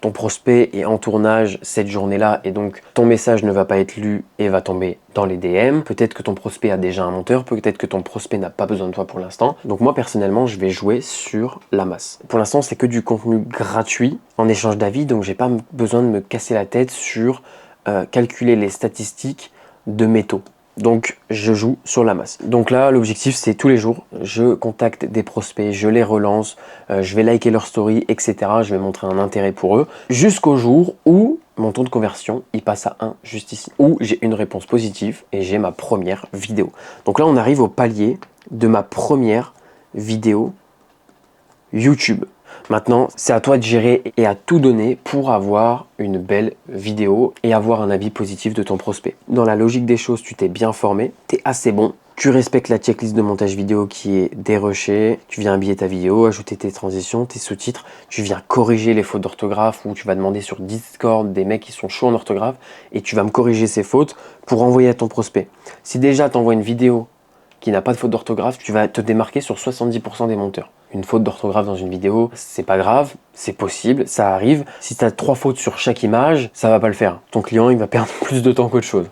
ton prospect est en tournage cette journée-là et donc ton message ne va pas être lu et va tomber dans les DM. Peut-être que ton prospect a déjà un monteur, peut-être que ton prospect n'a pas besoin de toi pour l'instant. Donc moi, personnellement, je vais jouer sur la masse. Pour l'instant, c'est que du contenu gratuit en échange d'avis, donc j'ai pas besoin de me casser la tête sur calculer les statistiques de mes taux. Donc je joue sur la masse. Donc là l'objectif c'est tous les jours, je contacte des prospects, je les relance, je vais liker leur story, etc. Je vais montrer un intérêt pour eux, jusqu'au jour où mon taux de conversion il passe à 1 juste ici, où j'ai une réponse positive et j'ai ma première vidéo. Donc là on arrive au palier de ma première vidéo YouTube. Maintenant, c'est à toi de gérer et à tout donner pour avoir une belle vidéo et avoir un avis positif de ton prospect. Dans la logique des choses, tu t'es bien formé, tu es assez bon, tu respectes la checklist de montage vidéo qui est dérushée, tu viens habiller ta vidéo, ajouter tes transitions, tes sous-titres, tu viens corriger les fautes d'orthographe ou tu vas demander sur Discord des mecs qui sont chauds en orthographe et tu vas me corriger ces fautes pour envoyer à ton prospect. Si déjà tu envoies une vidéo qui n'a pas de faute d'orthographe, tu vas te démarquer sur 70% des monteurs. Une faute d'orthographe dans une vidéo, c'est pas grave, c'est possible, ça arrive. Si tu as 3 fautes sur chaque image, ça va pas le faire. Ton client, il va perdre plus de temps qu'autre chose.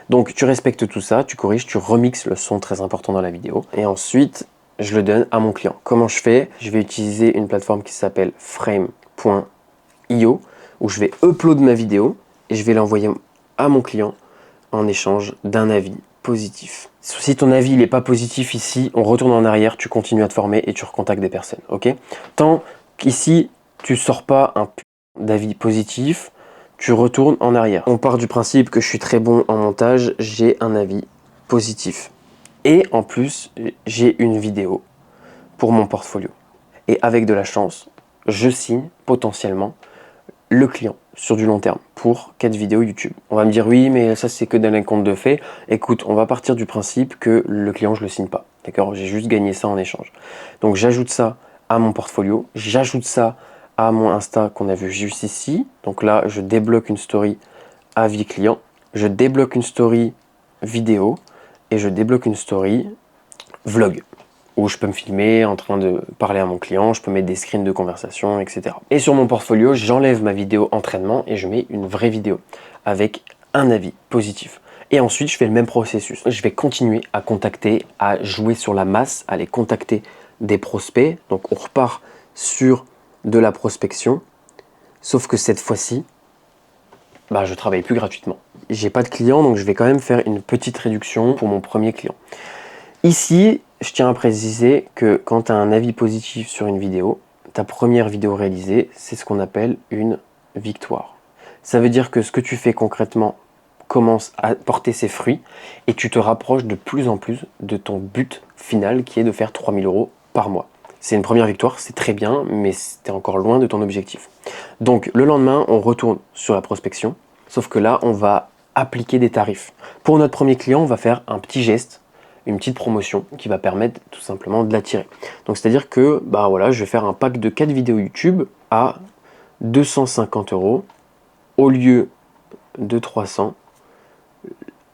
Donc tu respectes tout ça, tu corriges, tu remixes le son très important dans la vidéo. Et ensuite, je le donne à mon client. Comment je fais? Je vais utiliser une plateforme qui s'appelle frame.io où je vais upload ma vidéo et je vais l'envoyer à mon client en échange d'un avis positif. Si ton avis n'est pas positif ici, on retourne en arrière, tu continues à te former et tu recontactes des personnes. Ok? Tant qu'ici, tu sors pas un d'avis positif, tu retournes en arrière. On part du principe que je suis très bon en montage, j'ai un avis positif. Et en plus, j'ai une vidéo pour mon portfolio. Et avec de la chance, je signe potentiellement le client sur du long terme pour 4 vidéos YouTube. On va me dire oui, mais ça c'est que dans les comptes de fait. Écoute, on va partir du principe que le client je le signe pas. D'accord? J'ai juste gagné ça en échange. Donc j'ajoute ça à mon portfolio, j'ajoute ça à mon Insta qu'on a vu juste ici. Donc là, je débloque une story avis client, je débloque une story vidéo et je débloque une story vlog où je peux me filmer en train de parler à mon client, je peux mettre des screens de conversation, etc. Et sur mon portfolio, j'enlève ma vidéo entraînement et je mets une vraie vidéo avec un avis positif. Et ensuite, je fais le même processus. Je vais continuer à contacter, à jouer sur la masse, à aller contacter des prospects. Donc on repart sur de la prospection, sauf que cette fois-ci, je travaille plus gratuitement. J'ai pas de clients, donc je vais quand même faire une petite réduction pour mon premier client. Ici, je tiens à préciser que quand tu as un avis positif sur une vidéo, ta première vidéo réalisée, c'est ce qu'on appelle une victoire. Ça veut dire que ce que tu fais concrètement commence à porter ses fruits et tu te rapproches de plus en plus de ton but final qui est de faire 3 000 € par mois. C'est une première victoire, c'est très bien, mais tu es encore loin de ton objectif. Donc le lendemain, on retourne sur la prospection, sauf que là, on va appliquer des tarifs. Pour notre premier client, on va faire un petit geste, une petite promotion qui va permettre tout simplement de l'attirer. Donc c'est-à-dire que je vais faire un pack de 4 vidéos YouTube à 250 € au lieu de 300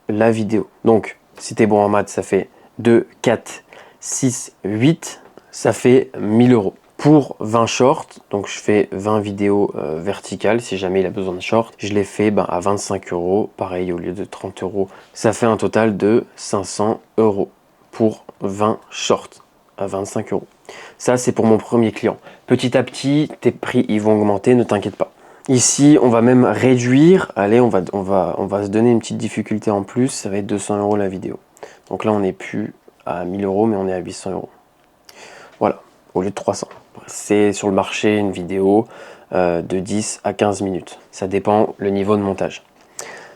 la vidéo. Donc si tu es bon en maths, ça fait 2, 4, 6, 8, ça fait 1000 €. Pour 20 shorts, donc je fais 20 vidéos verticales, si jamais il a besoin de shorts, je les fais à 25 €, pareil au lieu de 30 €. Ça fait un total de 500 € pour 20 shorts à 25 €. Ça, c'est pour mon premier client. Petit à petit, tes prix ils vont augmenter, ne t'inquiète pas. Ici, on va même réduire. Allez, on va se donner une petite difficulté en plus, ça va être 200 € la vidéo. Donc là, on n'est plus à 1000 €, mais on est à 800 €. Voilà, au lieu de 300. C'est sur le marché une vidéo de 10 à 15 minutes. Ça dépend le niveau de montage.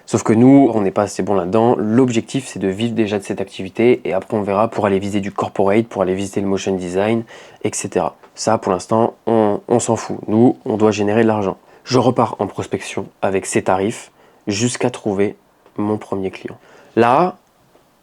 Sauf que nous, on n'est pas assez bon là-dedans. L'objectif, c'est de vivre déjà de cette activité et après, on verra pour aller viser du corporate, pour aller visiter le motion design, etc. Ça, pour l'instant, on s'en fout. Nous, on doit générer de l'argent. Je repars en prospection avec ces tarifs jusqu'à trouver mon premier client. Là,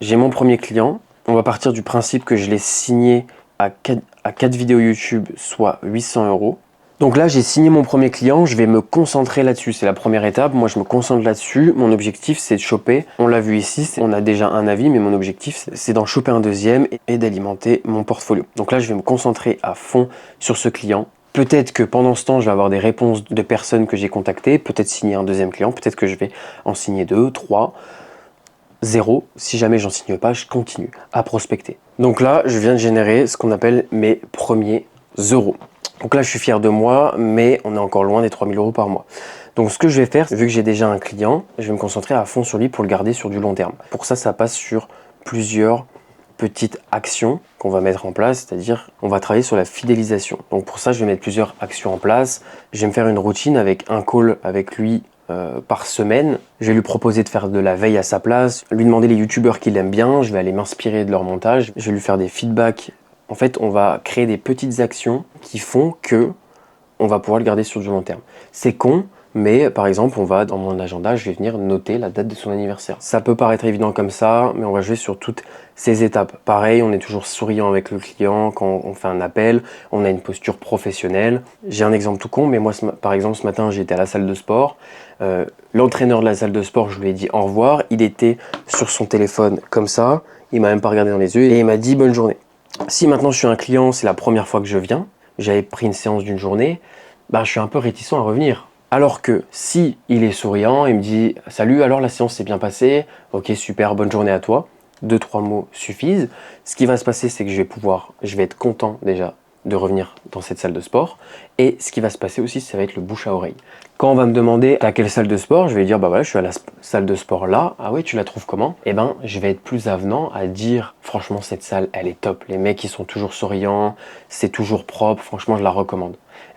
j'ai mon premier client. On va partir du principe que je l'ai signé à 4 vidéos YouTube, soit 800 €. Donc là, j'ai signé mon premier client, je vais me concentrer là-dessus. C'est la première étape, moi je me concentre là-dessus. Mon objectif, c'est de choper, on l'a vu ici, on a déjà un avis, mais mon objectif, c'est d'en choper un deuxième et d'alimenter mon portfolio. Donc là, je vais me concentrer à fond sur ce client. Peut-être que pendant ce temps, je vais avoir des réponses de personnes que j'ai contactées, peut-être signer un deuxième client, peut-être que je vais en signer 2, 3... 0, si jamais j'en signe pas, je continue à prospecter. Donc là, je viens de générer ce qu'on appelle mes premiers euros. Donc là, je suis fier de moi, mais on est encore loin des 3000 € par mois. Donc ce que je vais faire, vu que j'ai déjà un client, je vais me concentrer à fond sur lui pour le garder sur du long terme. Pour ça, ça passe sur plusieurs petites actions qu'on va mettre en place, c'est-à-dire on va travailler sur la fidélisation. Donc pour ça, je vais mettre plusieurs actions en place. Je vais me faire une routine avec un call avec lui par semaine. Je vais lui proposer de faire de la veille à sa place, lui demander les youtubeurs qu'il aime bien, je vais aller m'inspirer de leur montage, je vais lui faire des feedbacks En fait, on va créer des petites actions qui font que on va pouvoir le garder sur du long terme. C'est con, mais par exemple, on va dans mon agenda, je vais venir noter la date de son anniversaire. Ça peut paraître évident comme ça, mais on va jouer sur toutes ces étapes. Pareil, on est toujours souriant avec le client quand on fait un appel, on a une posture professionnelle. J'ai un exemple tout con, mais moi, par exemple, ce matin, j'étais à la salle de sport. L'entraîneur de la salle de sport, je lui ai dit au revoir. Il était sur son téléphone comme ça, il m'a même pas regardé dans les yeux et il m'a dit bonne journée. Si maintenant je suis un client, c'est la première fois que je viens, j'avais pris une séance d'une journée, je suis un peu réticent à revenir. Alors que si il est souriant, il me dit « Salut, alors la séance s'est bien passée, ok super, bonne journée à toi », 2-3 mots suffisent. Ce qui va se passer, c'est que je vais être content déjà de revenir dans cette salle de sport. Et ce qui va se passer aussi, ça va être le bouche à oreille. Quand on va me demander à quelle salle de sport, je vais dire voilà, je suis à la salle de sport là. Ah oui, tu la trouves comment? Je vais être plus avenant à dire franchement cette salle, elle est top. Les mecs ils sont toujours souriants, c'est toujours propre. Franchement, je la recommande.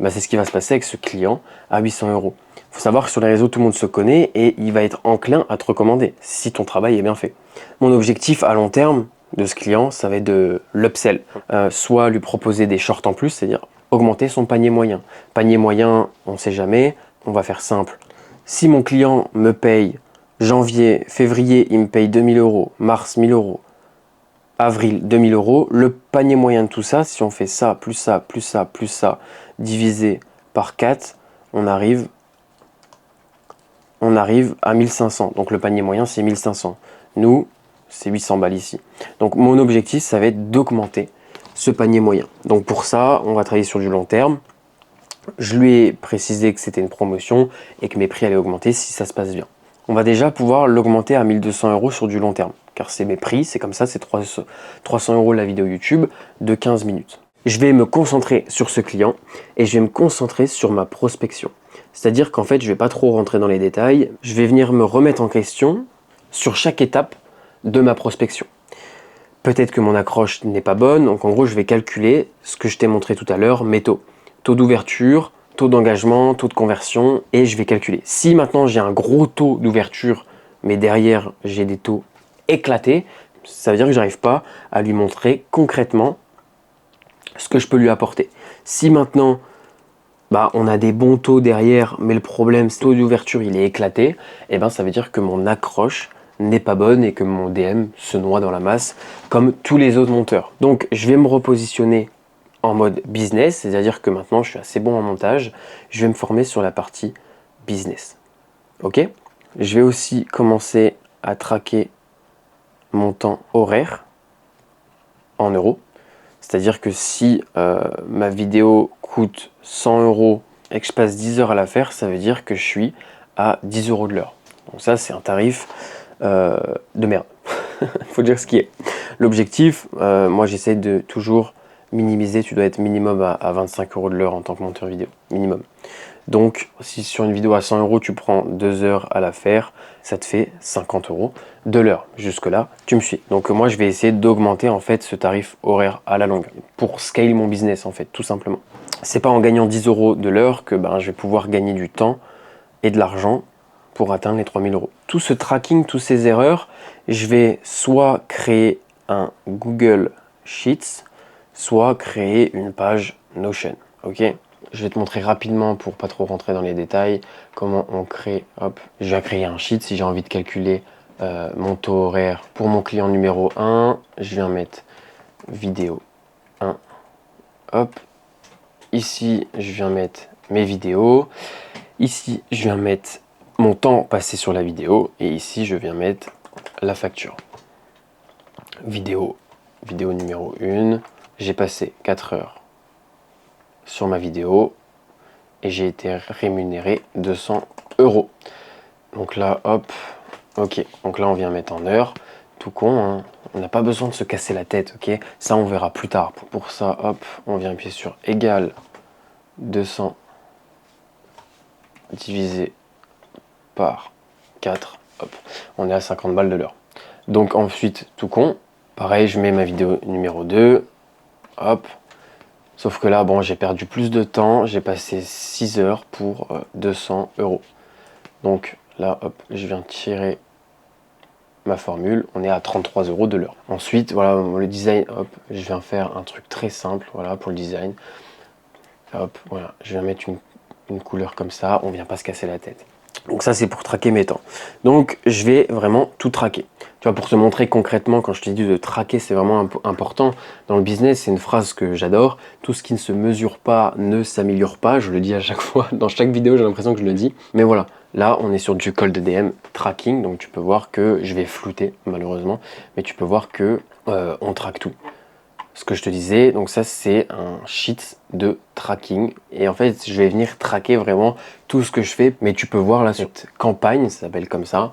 C'est ce qui va se passer avec ce client à 800 €. Il faut savoir que sur les réseaux, tout le monde se connaît et il va être enclin à te recommander si ton travail est bien fait. Mon objectif à long terme de ce client, ça va être de l'upsell. Soit lui proposer des shorts en plus, c'est-à-dire augmenter son panier moyen. Panier moyen, on ne sait jamais, on va faire simple. Si mon client me paye janvier, février, il me paye 2000 €, mars 1000 €, avril 2000 €, le panier moyen de tout ça, si on fait ça, plus ça, plus ça, plus ça, divisé par 4, on arrive à 1500. Donc le panier moyen, c'est 1500. Nous, c'est 800 balles ici. Donc mon objectif, ça va être d'augmenter ce panier moyen. Donc pour ça, on va travailler sur du long terme. Je lui ai précisé que c'était une promotion et que mes prix allaient augmenter si ça se passe bien. On va déjà pouvoir l'augmenter à 1200 € sur du long terme. Car c'est mes prix, c'est comme ça, c'est 300 € la vidéo YouTube de 15 minutes. Je vais me concentrer sur ce client et je vais me concentrer sur ma prospection. C'est-à-dire qu'en fait, je ne vais pas trop rentrer dans les détails. Je vais venir me remettre en question sur chaque étape de ma prospection. Peut-être que mon accroche n'est pas bonne, donc en gros, je vais calculer ce que je t'ai montré tout à l'heure, mes taux. Taux d'ouverture, taux d'engagement, taux de conversion, et je vais calculer. Si maintenant j'ai un gros taux d'ouverture, mais derrière j'ai des taux éclatés, ça veut dire que je n'arrive pas à lui montrer concrètement ce que je peux lui apporter. Si maintenant on a des bons taux derrière, mais le problème, c'est que le taux d'ouverture il est éclaté, ça veut dire que mon accroche n'est pas bonne et que mon DM se noie dans la masse comme tous les autres monteurs. Donc je vais me repositionner en mode business, c'est-à-dire que maintenant je suis assez bon en montage, je vais me former sur la partie business. Ok? Je vais aussi commencer à traquer mon temps horaire en euros. C'est-à-dire que si ma vidéo coûte 100 € et que je passe 10 heures à la faire, ça veut dire que je suis à 10 € de l'heure. Donc ça, c'est un tarif de merde. Faut dire ce qui est. L'objectif, moi j'essaie de toujours minimiser, tu dois être minimum à 25 € de l'heure en tant que monteur vidéo, minimum. Donc si sur une vidéo à 100 € tu prends 2 heures à la faire, ça te fait 50 € de l'heure. Jusque là, tu me suis. Donc moi je vais essayer d'augmenter en fait ce tarif horaire à la longue pour scale mon business en fait, tout simplement. C'est pas en gagnant 10 € de l'heure que je vais pouvoir gagner du temps et de l'argent pour atteindre les 3000 €. Tout ce tracking, toutes ces erreurs, je vais soit créer un Google Sheets, soit créer une page Notion. Ok? Je vais te montrer rapidement, pour pas trop rentrer dans les détails, comment on crée. Hop, je vais créer un sheet si j'ai envie de calculer mon taux horaire pour mon client numéro 1. Je viens mettre vidéo 1. Hop. Ici, je viens mettre mes vidéos. Ici, je viens mettre mon temps passé sur la vidéo. Et ici, je viens mettre la facture. Vidéo numéro 1. J'ai passé 4 heures sur ma vidéo et j'ai été rémunéré 200 €. Donc là, hop, ok. Donc là, on vient mettre en heure. Tout con, hein. On n'a pas besoin de se casser la tête, ok. Ça, on verra plus tard. Pour ça, hop, on vient appuyer sur égal 200 divisé par 4. Hop, on est à 50 balles de l'heure. Donc ensuite, tout con, pareil, je mets ma vidéo numéro 2. Hop. Sauf que là, j'ai perdu plus de temps. J'ai passé 6 heures pour 200 €. Donc là, hop, je viens tirer ma formule, on est à 33 € de l'heure. Ensuite, voilà, le design, hop, je viens faire un truc très simple, voilà, pour le design. Hop, voilà, je viens mettre une couleur comme ça, on vient pas se casser la tête. Donc ça, c'est pour traquer mes temps. Donc, je vais vraiment tout traquer. Tu vois, pour te montrer concrètement, quand je t'ai dit de traquer, c'est vraiment important. Dans le business, c'est une phrase que j'adore. Tout ce qui ne se mesure pas ne s'améliore pas. Je le dis à chaque fois. Dans chaque vidéo, j'ai l'impression que je le dis. Mais voilà, là, on est sur du cold DM tracking. Donc, tu peux voir que je vais flouter, malheureusement. Mais tu peux voir que on traque tout. Ce que je te disais, donc ça c'est un sheet de tracking et en fait je vais venir traquer vraiment tout ce que je fais, mais tu peux voir là cette campagne, ça s'appelle comme ça,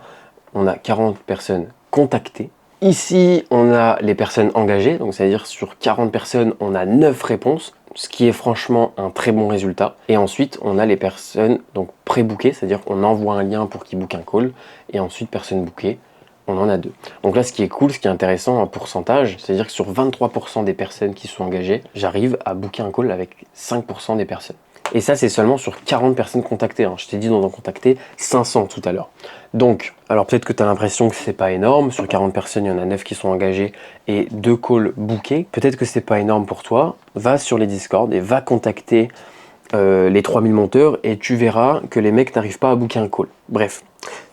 on a 40 personnes contactées. Ici on a les personnes engagées, donc c'est à dire sur 40 personnes on a 9 réponses, ce qui est franchement un très bon résultat. Et ensuite on a les personnes donc pré-bookées, c'est à dire qu'on envoie un lien pour qu'ils bookent un call et ensuite personnes bookées. On en a 2. Donc là, ce qui est cool, ce qui est intéressant en pourcentage, c'est-à-dire que sur 23% des personnes qui sont engagées, j'arrive à booker un call avec 5% des personnes. Et ça, c'est seulement sur 40 personnes contactées. Hein. Je t'ai dit d'en contacter 500 tout à l'heure. Donc, alors peut-être que tu as l'impression que c'est pas énorme. Sur 40 personnes, il y en a 9 qui sont engagées et 2 calls bookés. Peut-être que c'est pas énorme pour toi. Va sur les Discord et va contacter les 3000 monteurs et tu verras que les mecs n'arrivent pas à booker un call. Bref,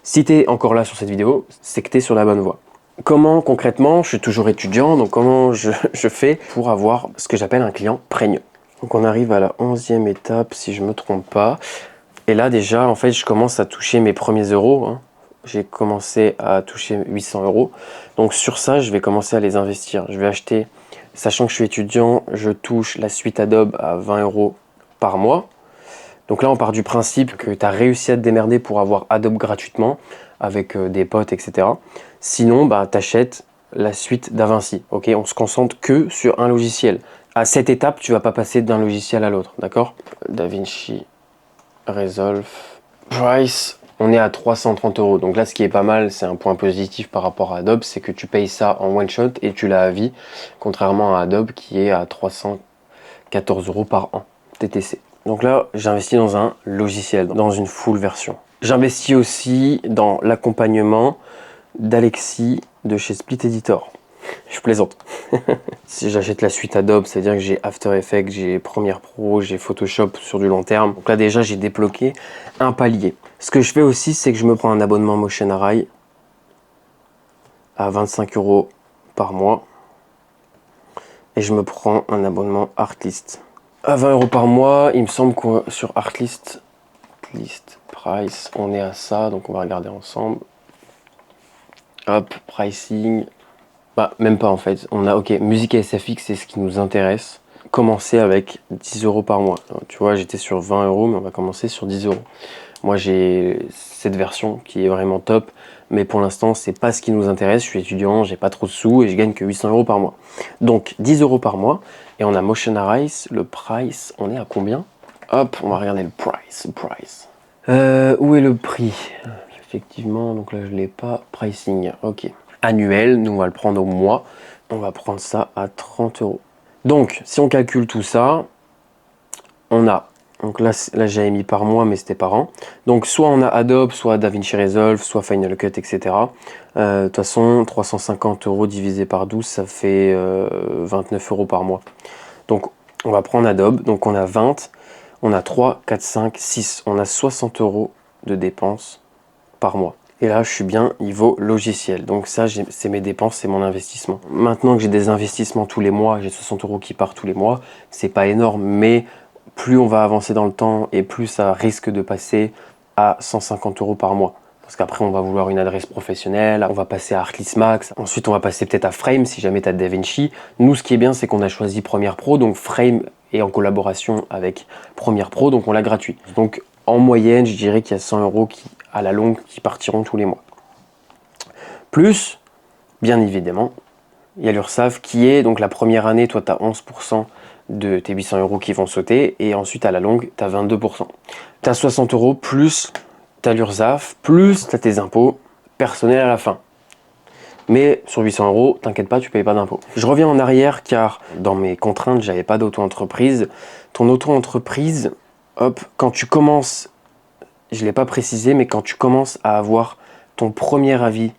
si tu es encore là sur cette vidéo, c'est que tu es sur la bonne voie. Comment concrètement, je suis toujours étudiant, donc comment je fais pour avoir ce que j'appelle un client premium. Donc on arrive à la 11e étape si je ne me trompe pas. Et là déjà, en fait, je commence à toucher mes premiers euros. Hein. J'ai commencé à toucher 800 €. Donc sur ça, je vais commencer à les investir. Je vais acheter, sachant que je suis étudiant, je touche la suite Adobe à 20 € par mois. Donc là, on part du principe que tu as réussi à te démerder pour avoir Adobe gratuitement avec des potes, etc. Sinon, bah, tu achètes la suite DaVinci. Okay, on se concentre que sur un logiciel. À cette étape, tu ne vas pas passer d'un logiciel à l'autre, d'accord? DaVinci Resolve Price, on est à 330 €. Donc là, ce qui est pas mal, c'est un point positif par rapport à Adobe, c'est que tu payes ça en one shot et tu l'as à vie, contrairement à Adobe qui est à 314 € par an, TTC. Donc là, j'investis dans un logiciel, dans une full version. J'investis aussi dans l'accompagnement d'Alexis de chez Split Editor. Je plaisante. Si j'achète la suite Adobe, c'est-à-dire que j'ai After Effects, j'ai Premiere Pro, j'ai Photoshop sur du long terme. Donc là déjà, j'ai débloqué un palier. Ce que je fais aussi, c'est que je me prends un abonnement Motion Array à 25 € par mois. Et je me prends un abonnement Artlist à 20 € par mois. Il me semble que sur Artlist Price, on est à ça, donc on va regarder ensemble. Hop, pricing. Bah, même pas en fait. On a, ok, musique SFX, c'est ce qui nous intéresse. Commencer avec 10 € par mois. Alors, tu vois, j'étais sur 20 €, mais on va commencer sur 10 €. Moi, j'ai cette version qui est vraiment top, mais pour l'instant, c'est pas ce qui nous intéresse. Je suis étudiant, j'ai pas trop de sous et je gagne que 800 € par mois. Donc, 10 € par mois. Et on a Motion Array, le price, on est à combien? Hop, on va regarder le price. Où est le prix? Effectivement, donc là, je l'ai pas. Pricing, ok. Annuel, nous, on va le prendre au mois. On va prendre ça à 30 €. Donc, si on calcule tout ça, on a... Donc là j'avais mis par mois, mais c'était par an. Donc soit on a Adobe, soit DaVinci Resolve, soit Final Cut, etc. De toute façon, 350 € divisé par 12, ça fait 29 € par mois. Donc on va prendre Adobe. Donc on a 20, on a 3, 4, 5, 6. On a 60 € de dépenses par mois. Et là, je suis bien niveau logiciel. Donc ça, c'est mes dépenses, c'est mon investissement. Maintenant que j'ai des investissements tous les mois, j'ai 60 € qui partent tous les mois, c'est pas énorme, mais plus on va avancer dans le temps et plus ça risque de passer à 150 € par mois. Parce qu'après, on va vouloir une adresse professionnelle, on va passer à Artlist Max, ensuite on va passer peut-être à Frame si jamais tu as DaVinci. Nous, ce qui est bien, c'est qu'on a choisi Premiere Pro, donc Frame est en collaboration avec Premiere Pro, donc on l'a gratuit. Donc en moyenne, je dirais qu'il y a 100 € qui, à la longue, qui partiront tous les mois. Plus, bien évidemment, il y a l'URSSAF qui est, donc la première année, toi tu as 11% de tes 800 € qui vont sauter, et ensuite à la longue, tu as 22%. Tu as 60 € plus tu as l'URSSAF, plus tu as tes impôts personnels à la fin. Mais sur 800 €, t'inquiète pas, tu payes pas d'impôts. Je reviens en arrière car dans mes contraintes, j'avais pas d'auto-entreprise. Ton auto-entreprise, hop, quand tu commences, je l'ai pas précisé, mais quand tu commences à avoir ton premier avis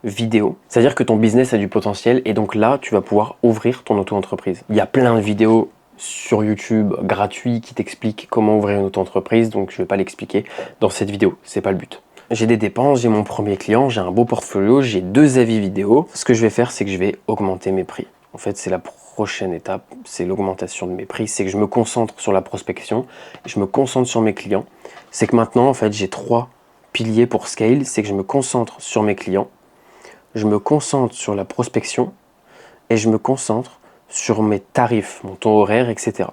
vidéo. C'est-à-dire que ton business a du potentiel et donc là, tu vas pouvoir ouvrir ton auto-entreprise. Il y a plein de vidéos sur YouTube gratuits qui t'expliquent comment ouvrir une auto-entreprise, donc je ne vais pas l'expliquer dans cette vidéo, c'est pas le but. J'ai des dépenses, j'ai mon premier client, j'ai un beau portfolio, j'ai 2 avis vidéo. Ce que je vais faire, c'est que je vais augmenter mes prix. En fait, c'est la prochaine étape, c'est l'augmentation de mes prix, c'est que je me concentre sur la prospection, je me concentre sur mes clients. C'est que maintenant, en fait, j'ai 3 piliers pour scale, c'est que je me concentre sur mes clients, je me concentre sur la prospection et je me concentre sur mes tarifs, mon taux horaire, etc.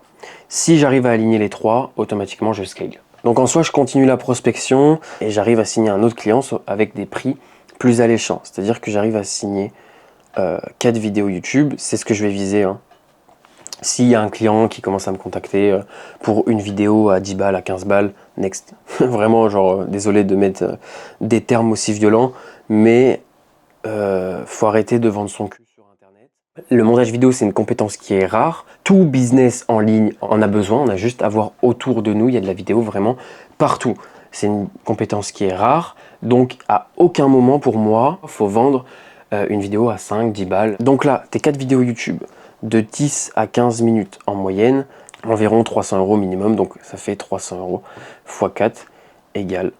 Si j'arrive à aligner les 3, automatiquement je scale. Donc en soi, je continue la prospection et j'arrive à signer un autre client avec des prix plus alléchants. C'est-à-dire que j'arrive à signer 4 vidéos YouTube, c'est ce que je vais viser. Hein. S'il y a un client qui commence à me contacter pour une vidéo à 10 balles, à 15 balles, next. Vraiment, genre, désolé de mettre des termes aussi violents, mais faut arrêter de vendre son cul sur Internet. Le montage vidéo, c'est une compétence qui est rare. Tout business en ligne en a besoin. On a juste à voir autour de nous, il y a de la vidéo vraiment partout. C'est une compétence qui est rare. Donc, à aucun moment pour moi, il faut vendre une vidéo à 5, 10 balles. Donc là, tes 4 vidéos YouTube de 10 à 15 minutes en moyenne, environ 300 € minimum. Donc, ça fait 300 € x 4 égale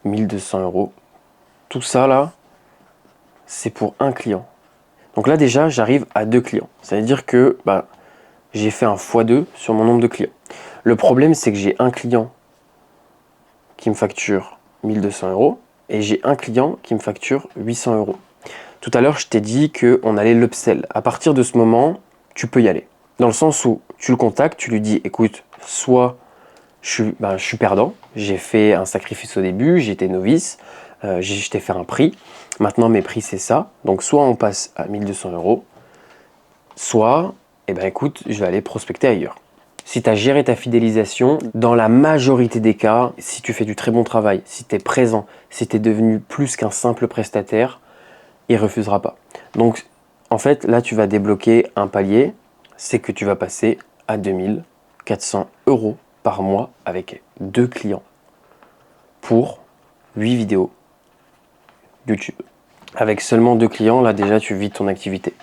1200 €. Tout ça là, c'est pour un client. Donc là déjà, j'arrive à 2 clients. Ça veut dire que j'ai fait un x2 sur mon nombre de clients. Le problème, c'est que j'ai un client qui me facture 1200 € et j'ai un client qui me facture 800 €. Tout à l'heure, je t'ai dit qu'on allait l'upsell. À partir de ce moment, tu peux y aller. Dans le sens où tu le contactes, tu lui dis, écoute, soit je suis perdant, j'ai fait un sacrifice au début, j'étais novice, je t'ai fait un prix, maintenant mes prix c'est ça, donc soit on passe à 1200 €, soit, écoute, je vais aller prospecter ailleurs. Si tu as géré ta fidélisation, dans la majorité des cas, si tu fais du très bon travail, si tu es présent, si tu es devenu plus qu'un simple prestataire, il ne refusera pas. Donc en fait, là tu vas débloquer un palier, c'est que tu vas passer à 2400 € par mois avec 2 clients pour 8 vidéos YouTube. Avec seulement 2 clients, là déjà tu vides ton activité.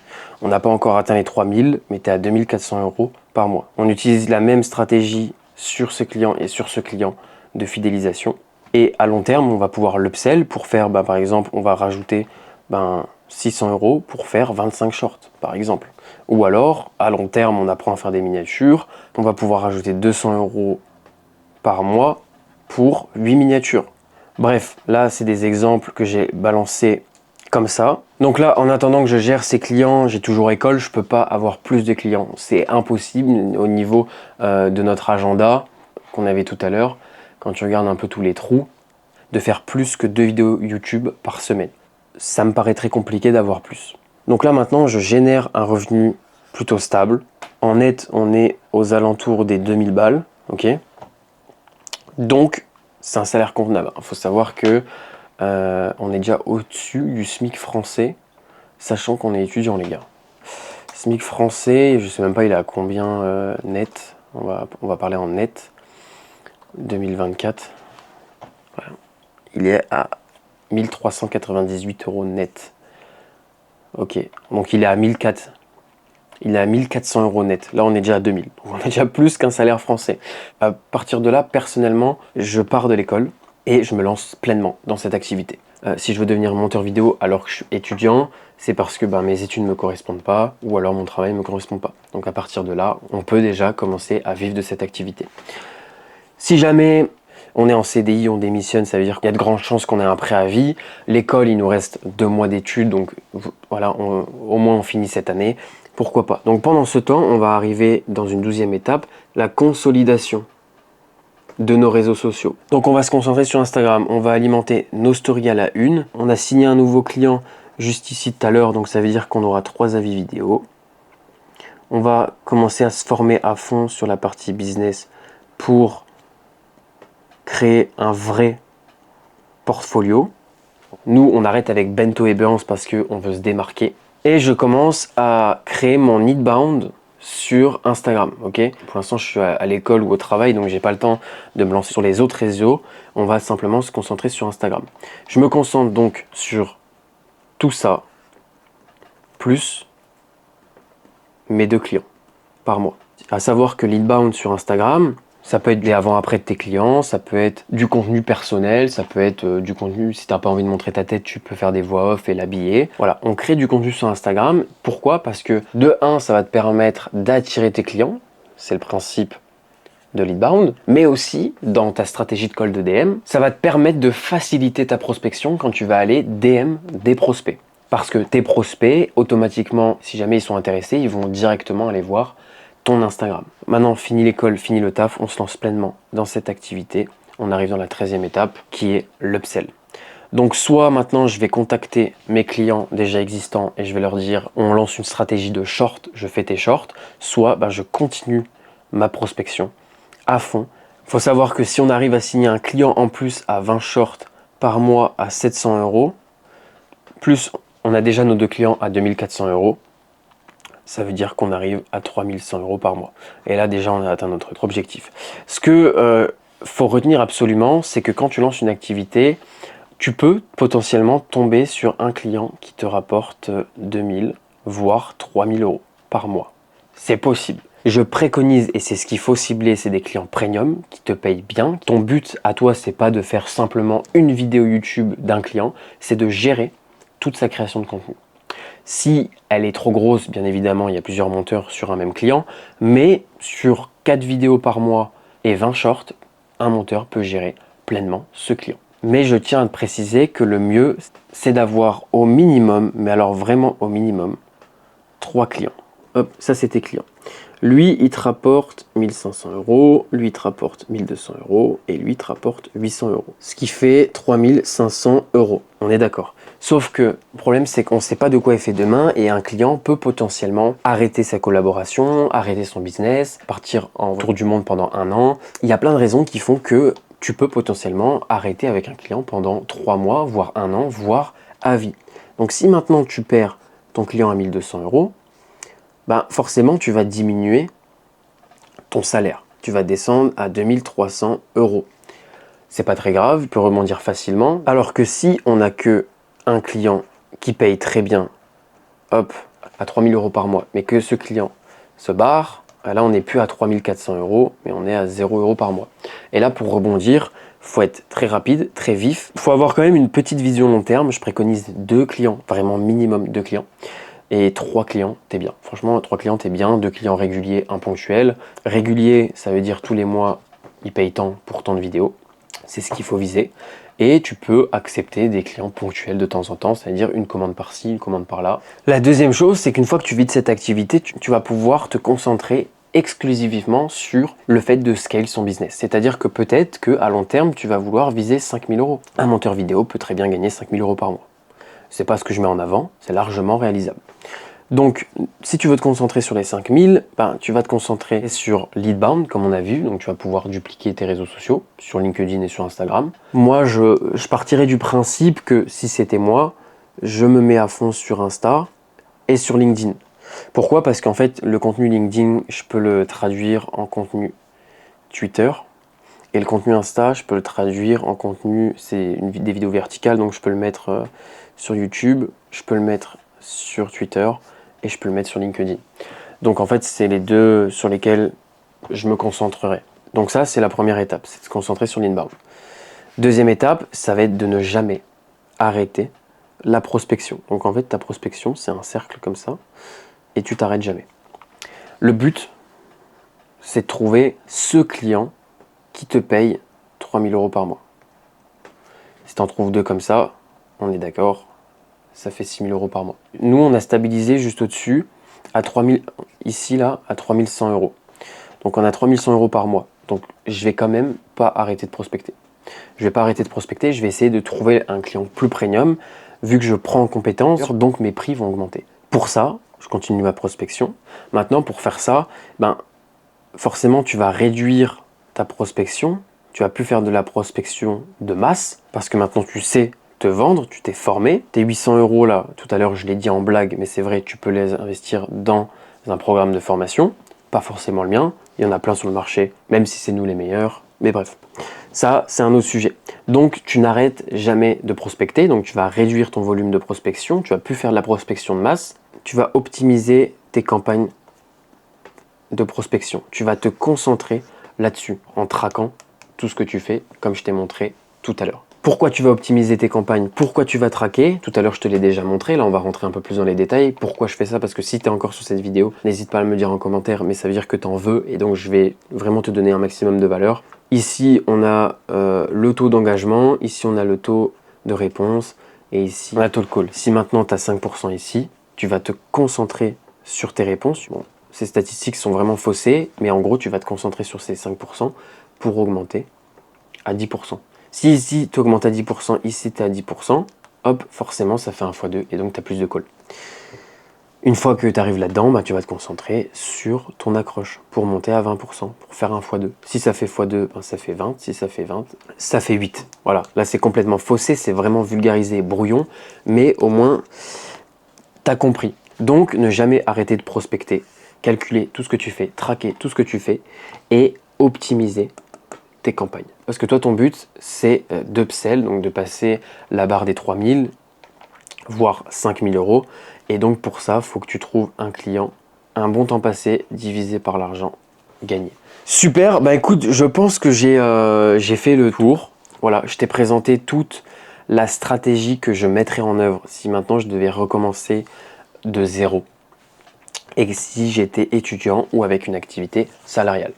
On n'a pas encore atteint les 3000, mais tu es à 2400 € par mois. On utilise la même stratégie sur ce client et sur ce client de fidélisation. Et à long terme, on va pouvoir l'upsell pour faire, par exemple, on va rajouter 600 € pour faire 25 shorts, par exemple. Ou alors, à long terme, on apprend à faire des miniatures. On va pouvoir rajouter 200 € par mois pour 8 miniatures. Bref, là, c'est des exemples que j'ai balancés comme ça. Donc là, en attendant que je gère ces clients, j'ai toujours école, je peux pas avoir plus de clients. C'est impossible au niveau de notre agenda qu'on avait tout à l'heure, quand tu regardes un peu tous les trous, de faire plus que 2 vidéos YouTube par semaine. Ça me paraît très compliqué d'avoir plus. Donc là, maintenant, je génère un revenu plutôt stable. En net, on est aux alentours des 2000 balles, ok ? Donc, c'est un salaire convenable. Il faut savoir que on est déjà au-dessus du SMIC français, sachant qu'on est étudiant, les gars. SMIC français, je sais même pas il est à combien net. On va parler en net. 2024. Voilà. Il est à 1398 € net. Ok, donc il est à 1400. Il est à 1400 € net. Là, on est déjà à 2000. Donc, on est déjà plus qu'un salaire français. À partir de là, personnellement, je pars de l'école et je me lance pleinement dans cette activité. Si je veux devenir monteur vidéo alors que je suis étudiant, c'est parce que mes études ne me correspondent pas ou alors mon travail ne me correspond pas. Donc à partir de là, on peut déjà commencer à vivre de cette activité. Si jamais on est en CDI, on démissionne, ça veut dire qu'il y a de grandes chances qu'on ait un préavis. L'école, il nous reste 2 mois d'études, donc voilà, au moins on finit cette année. Pourquoi pas? Donc pendant ce temps, on va arriver dans une 12e étape, la consolidation de nos réseaux sociaux. Donc on va se concentrer sur Instagram, on va alimenter nos stories à la une. On a signé un nouveau client juste ici tout à l'heure, donc ça veut dire qu'on aura 3 avis vidéo. On va commencer à se former à fond sur la partie business pour créer un vrai portfolio. Nous, on arrête avec Bento et Burns parce qu'on veut se démarquer. Et je commence à créer mon inbound sur Instagram, ok? Pour l'instant, je suis à l'école ou au travail, donc j'ai pas le temps de me lancer sur les autres réseaux. On va simplement se concentrer sur Instagram. Je me concentre donc sur tout ça, plus mes 2 clients par mois. À savoir que l'inbound sur Instagram, ça peut être les avant-après de tes clients, ça peut être du contenu personnel, ça peut être du contenu, si tu n'as pas envie de montrer ta tête, tu peux faire des voix off et l'habiller. Voilà, on crée du contenu sur Instagram. Pourquoi? Parce que de 1, ça va te permettre d'attirer tes clients, c'est le principe de l'inbound, mais aussi dans ta stratégie de call de DM, ça va te permettre de faciliter ta prospection quand tu vas aller DM des prospects. Parce que tes prospects, automatiquement, si jamais ils sont intéressés, ils vont directement aller voir ton Instagram. Maintenant, fini l'école, fini le taf, on se lance pleinement dans cette activité. On arrive dans la 13e étape qui est l'upsell. Donc soit maintenant je vais contacter mes clients déjà existants et je vais leur dire on lance une stratégie de short, je fais tes shorts, soit je continue ma prospection à fond. Il faut savoir que si on arrive à signer un client en plus à 20 shorts par mois à 700 €, plus on a déjà nos 2 clients à 2400 €, ça veut dire qu'on arrive à 3100 € par mois. Et là déjà on a atteint notre objectif. Ce que faut retenir absolument, c'est que quand tu lances une activité, tu peux potentiellement tomber sur un client qui te rapporte 2000 voire 3000 € par mois. C'est possible. Je préconise, et c'est ce qu'il faut cibler, c'est des clients premium qui te payent bien. Ton but à toi, c'est pas de faire simplement une vidéo YouTube d'un client, c'est de gérer toute sa création de contenu. Si elle est trop grosse, bien évidemment, il y a plusieurs monteurs sur un même client, mais sur 4 vidéos par mois et 20 shorts, un monteur peut gérer pleinement ce client. Mais je tiens à te préciser que le mieux, c'est d'avoir au minimum, mais alors vraiment au minimum, 3 clients. Hop, ça c'est tes clients. Lui, il te rapporte 1500 €, lui, il te rapporte 1200 € et lui, il te rapporte 800 €. Ce qui fait 3500 €. On est d'accord. Sauf que le problème, c'est qu'on ne sait pas de quoi est fait demain et un client peut potentiellement arrêter sa collaboration, arrêter son business, partir en tour du monde pendant 1 an. Il y a plein de raisons qui font que tu peux potentiellement arrêter avec un client pendant 3 mois, voire 1 an, voire à vie. Donc si maintenant tu perds ton client à 1200 €, forcément tu vas diminuer ton salaire. Tu vas descendre à 2300 €. C'est pas très grave, tu peux rebondir facilement. Alors que si on n'a que un client qui paye très bien, hop, à 3000 € par mois, mais que ce client se barre, là on n'est plus à 3400 €, mais on est à 0 € par mois. Et là pour rebondir, faut être très rapide, très vif. Il faut avoir quand même une petite vision long terme. Je préconise 2 clients, vraiment minimum 2 clients. Et 3 clients, t'es bien. Franchement, 3 clients, t'es bien. 2 clients réguliers, un ponctuel. Régulier, ça veut dire tous les mois, ils payent tant pour tant de vidéos. C'est ce qu'il faut viser. Et tu peux accepter des clients ponctuels de temps en temps, c'est-à-dire une commande par-ci, une commande par-là. La deuxième chose, c'est qu'une fois que tu vides cette activité, tu vas pouvoir te concentrer exclusivement sur le fait de scale son business. C'est-à-dire que peut-être qu'à long terme, tu vas vouloir viser 5000 €. Un monteur vidéo peut très bien gagner 5000 € par mois. C'est pas ce que je mets en avant, c'est largement réalisable. Donc, si tu veux te concentrer sur les 5000, tu vas te concentrer sur l'inbound, comme on a vu. Donc, tu vas pouvoir dupliquer tes réseaux sociaux sur LinkedIn et sur Instagram. Moi, je partirais du principe que si c'était moi, je me mets à fond sur Insta et sur LinkedIn. Pourquoi? Parce qu'en fait, le contenu LinkedIn, je peux le traduire en contenu Twitter. Et le contenu Insta, je peux le traduire en contenu, c'est des vidéos verticales, donc je peux le mettre sur YouTube, je peux le mettre sur Twitter et je peux le mettre sur LinkedIn. Donc en fait, c'est les deux sur lesquels je me concentrerai. Donc ça, c'est la première étape, c'est de se concentrer sur l'inbound. Deuxième étape, ça va être de ne jamais arrêter la prospection. Donc en fait, ta prospection, c'est un cercle comme ça et tu t'arrêtes jamais. Le but, c'est de trouver ce client qui te paye 3000 € par mois. Si tu en trouves 2 comme ça, on est d'accord, ça fait 6000 € par mois. Nous, on a stabilisé juste au-dessus, à 3000, ici, là, à 3100 €. Donc on a 3100 € par mois. Donc je vais quand même pas arrêter de prospecter. Je vais pas arrêter de prospecter, je vais essayer de trouver un client plus premium, vu que je prends en compétence, donc mes prix vont augmenter. Pour ça, je continue ma prospection. Maintenant, pour faire ça, forcément, tu vas réduire ta prospection. Tu vas plus faire de la prospection de masse, parce que maintenant tu sais te vendre, tu t'es formé. Tes 800 € là, tout à l'heure je l'ai dit en blague, mais c'est vrai, tu peux les investir dans un programme de formation, pas forcément le mien, il y en a plein sur le marché, même si c'est nous les meilleurs, mais bref. Ça, c'est un autre sujet. Donc, tu n'arrêtes jamais de prospecter. Donc, tu vas réduire ton volume de prospection. Tu vas plus faire de la prospection de masse. Tu vas optimiser tes campagnes de prospection. Tu vas te concentrer là-dessus en traquant tout ce que tu fais, comme je t'ai montré tout à l'heure. Pourquoi tu vas optimiser tes campagnes? Pourquoi tu vas traquer? Tout à l'heure, je te l'ai déjà montré. Là, on va rentrer un peu plus dans les détails. Pourquoi je fais ça? Parce que si tu es encore sur cette vidéo, n'hésite pas à me le dire en commentaire, mais ça veut dire que tu en veux et donc je vais vraiment te donner un maximum de valeur. Ici, on a le taux d'engagement. Ici, on a le taux de réponse. Et ici, on a le taux de call. Si maintenant, tu as 5% ici, tu vas te concentrer sur tes réponses. Bon, ces statistiques sont vraiment faussées, mais en gros, tu vas te concentrer sur ces 5% pour augmenter à 10%. Si ici, tu augmentes à 10%, ici, tu es à 10%, hop, forcément, ça fait un x2 et donc tu as plus de call. Une fois que tu arrives là-dedans, bah, tu vas te concentrer sur ton accroche pour monter à 20%, pour faire un x2. Si ça fait x2, ben, ça fait 20. Si ça fait 20, ça fait 8. Voilà, là, c'est complètement faussé, c'est vraiment vulgarisé, brouillon, mais au moins, tu as compris. Donc, ne jamais arrêter de prospecter, calculer tout ce que tu fais, traquer tout ce que tu fais et optimiser tes campagnes. Parce que toi, ton but, c'est d'upsell, donc de passer la barre des 3000, voire 5000 euros. Et donc, pour ça, il faut que tu trouves un client, un bon temps passé divisé par l'argent gagné. Super, bah écoute, je pense que j'ai fait le tour. Voilà, je t'ai présenté toute la stratégie que je mettrais en œuvre si maintenant je devais recommencer de zéro. Et si j'étais étudiant ou avec une activité salariale.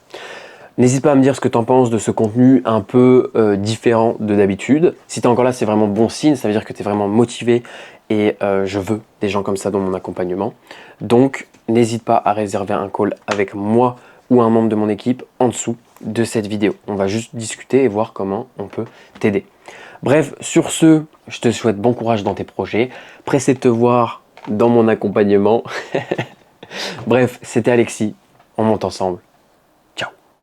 N'hésite pas à me dire ce que tu en penses de ce contenu un peu différent de d'habitude. Si tu es encore là, c'est vraiment bon signe, ça veut dire que tu es vraiment motivé et je veux des gens comme ça dans mon accompagnement. Donc, n'hésite pas à réserver un call avec moi ou un membre de mon équipe en dessous de cette vidéo. On va juste discuter et voir comment on peut t'aider. Bref, sur ce, je te souhaite bon courage dans tes projets. Pressé de te voir dans mon accompagnement. Bref, c'était Alexis, on monte ensemble.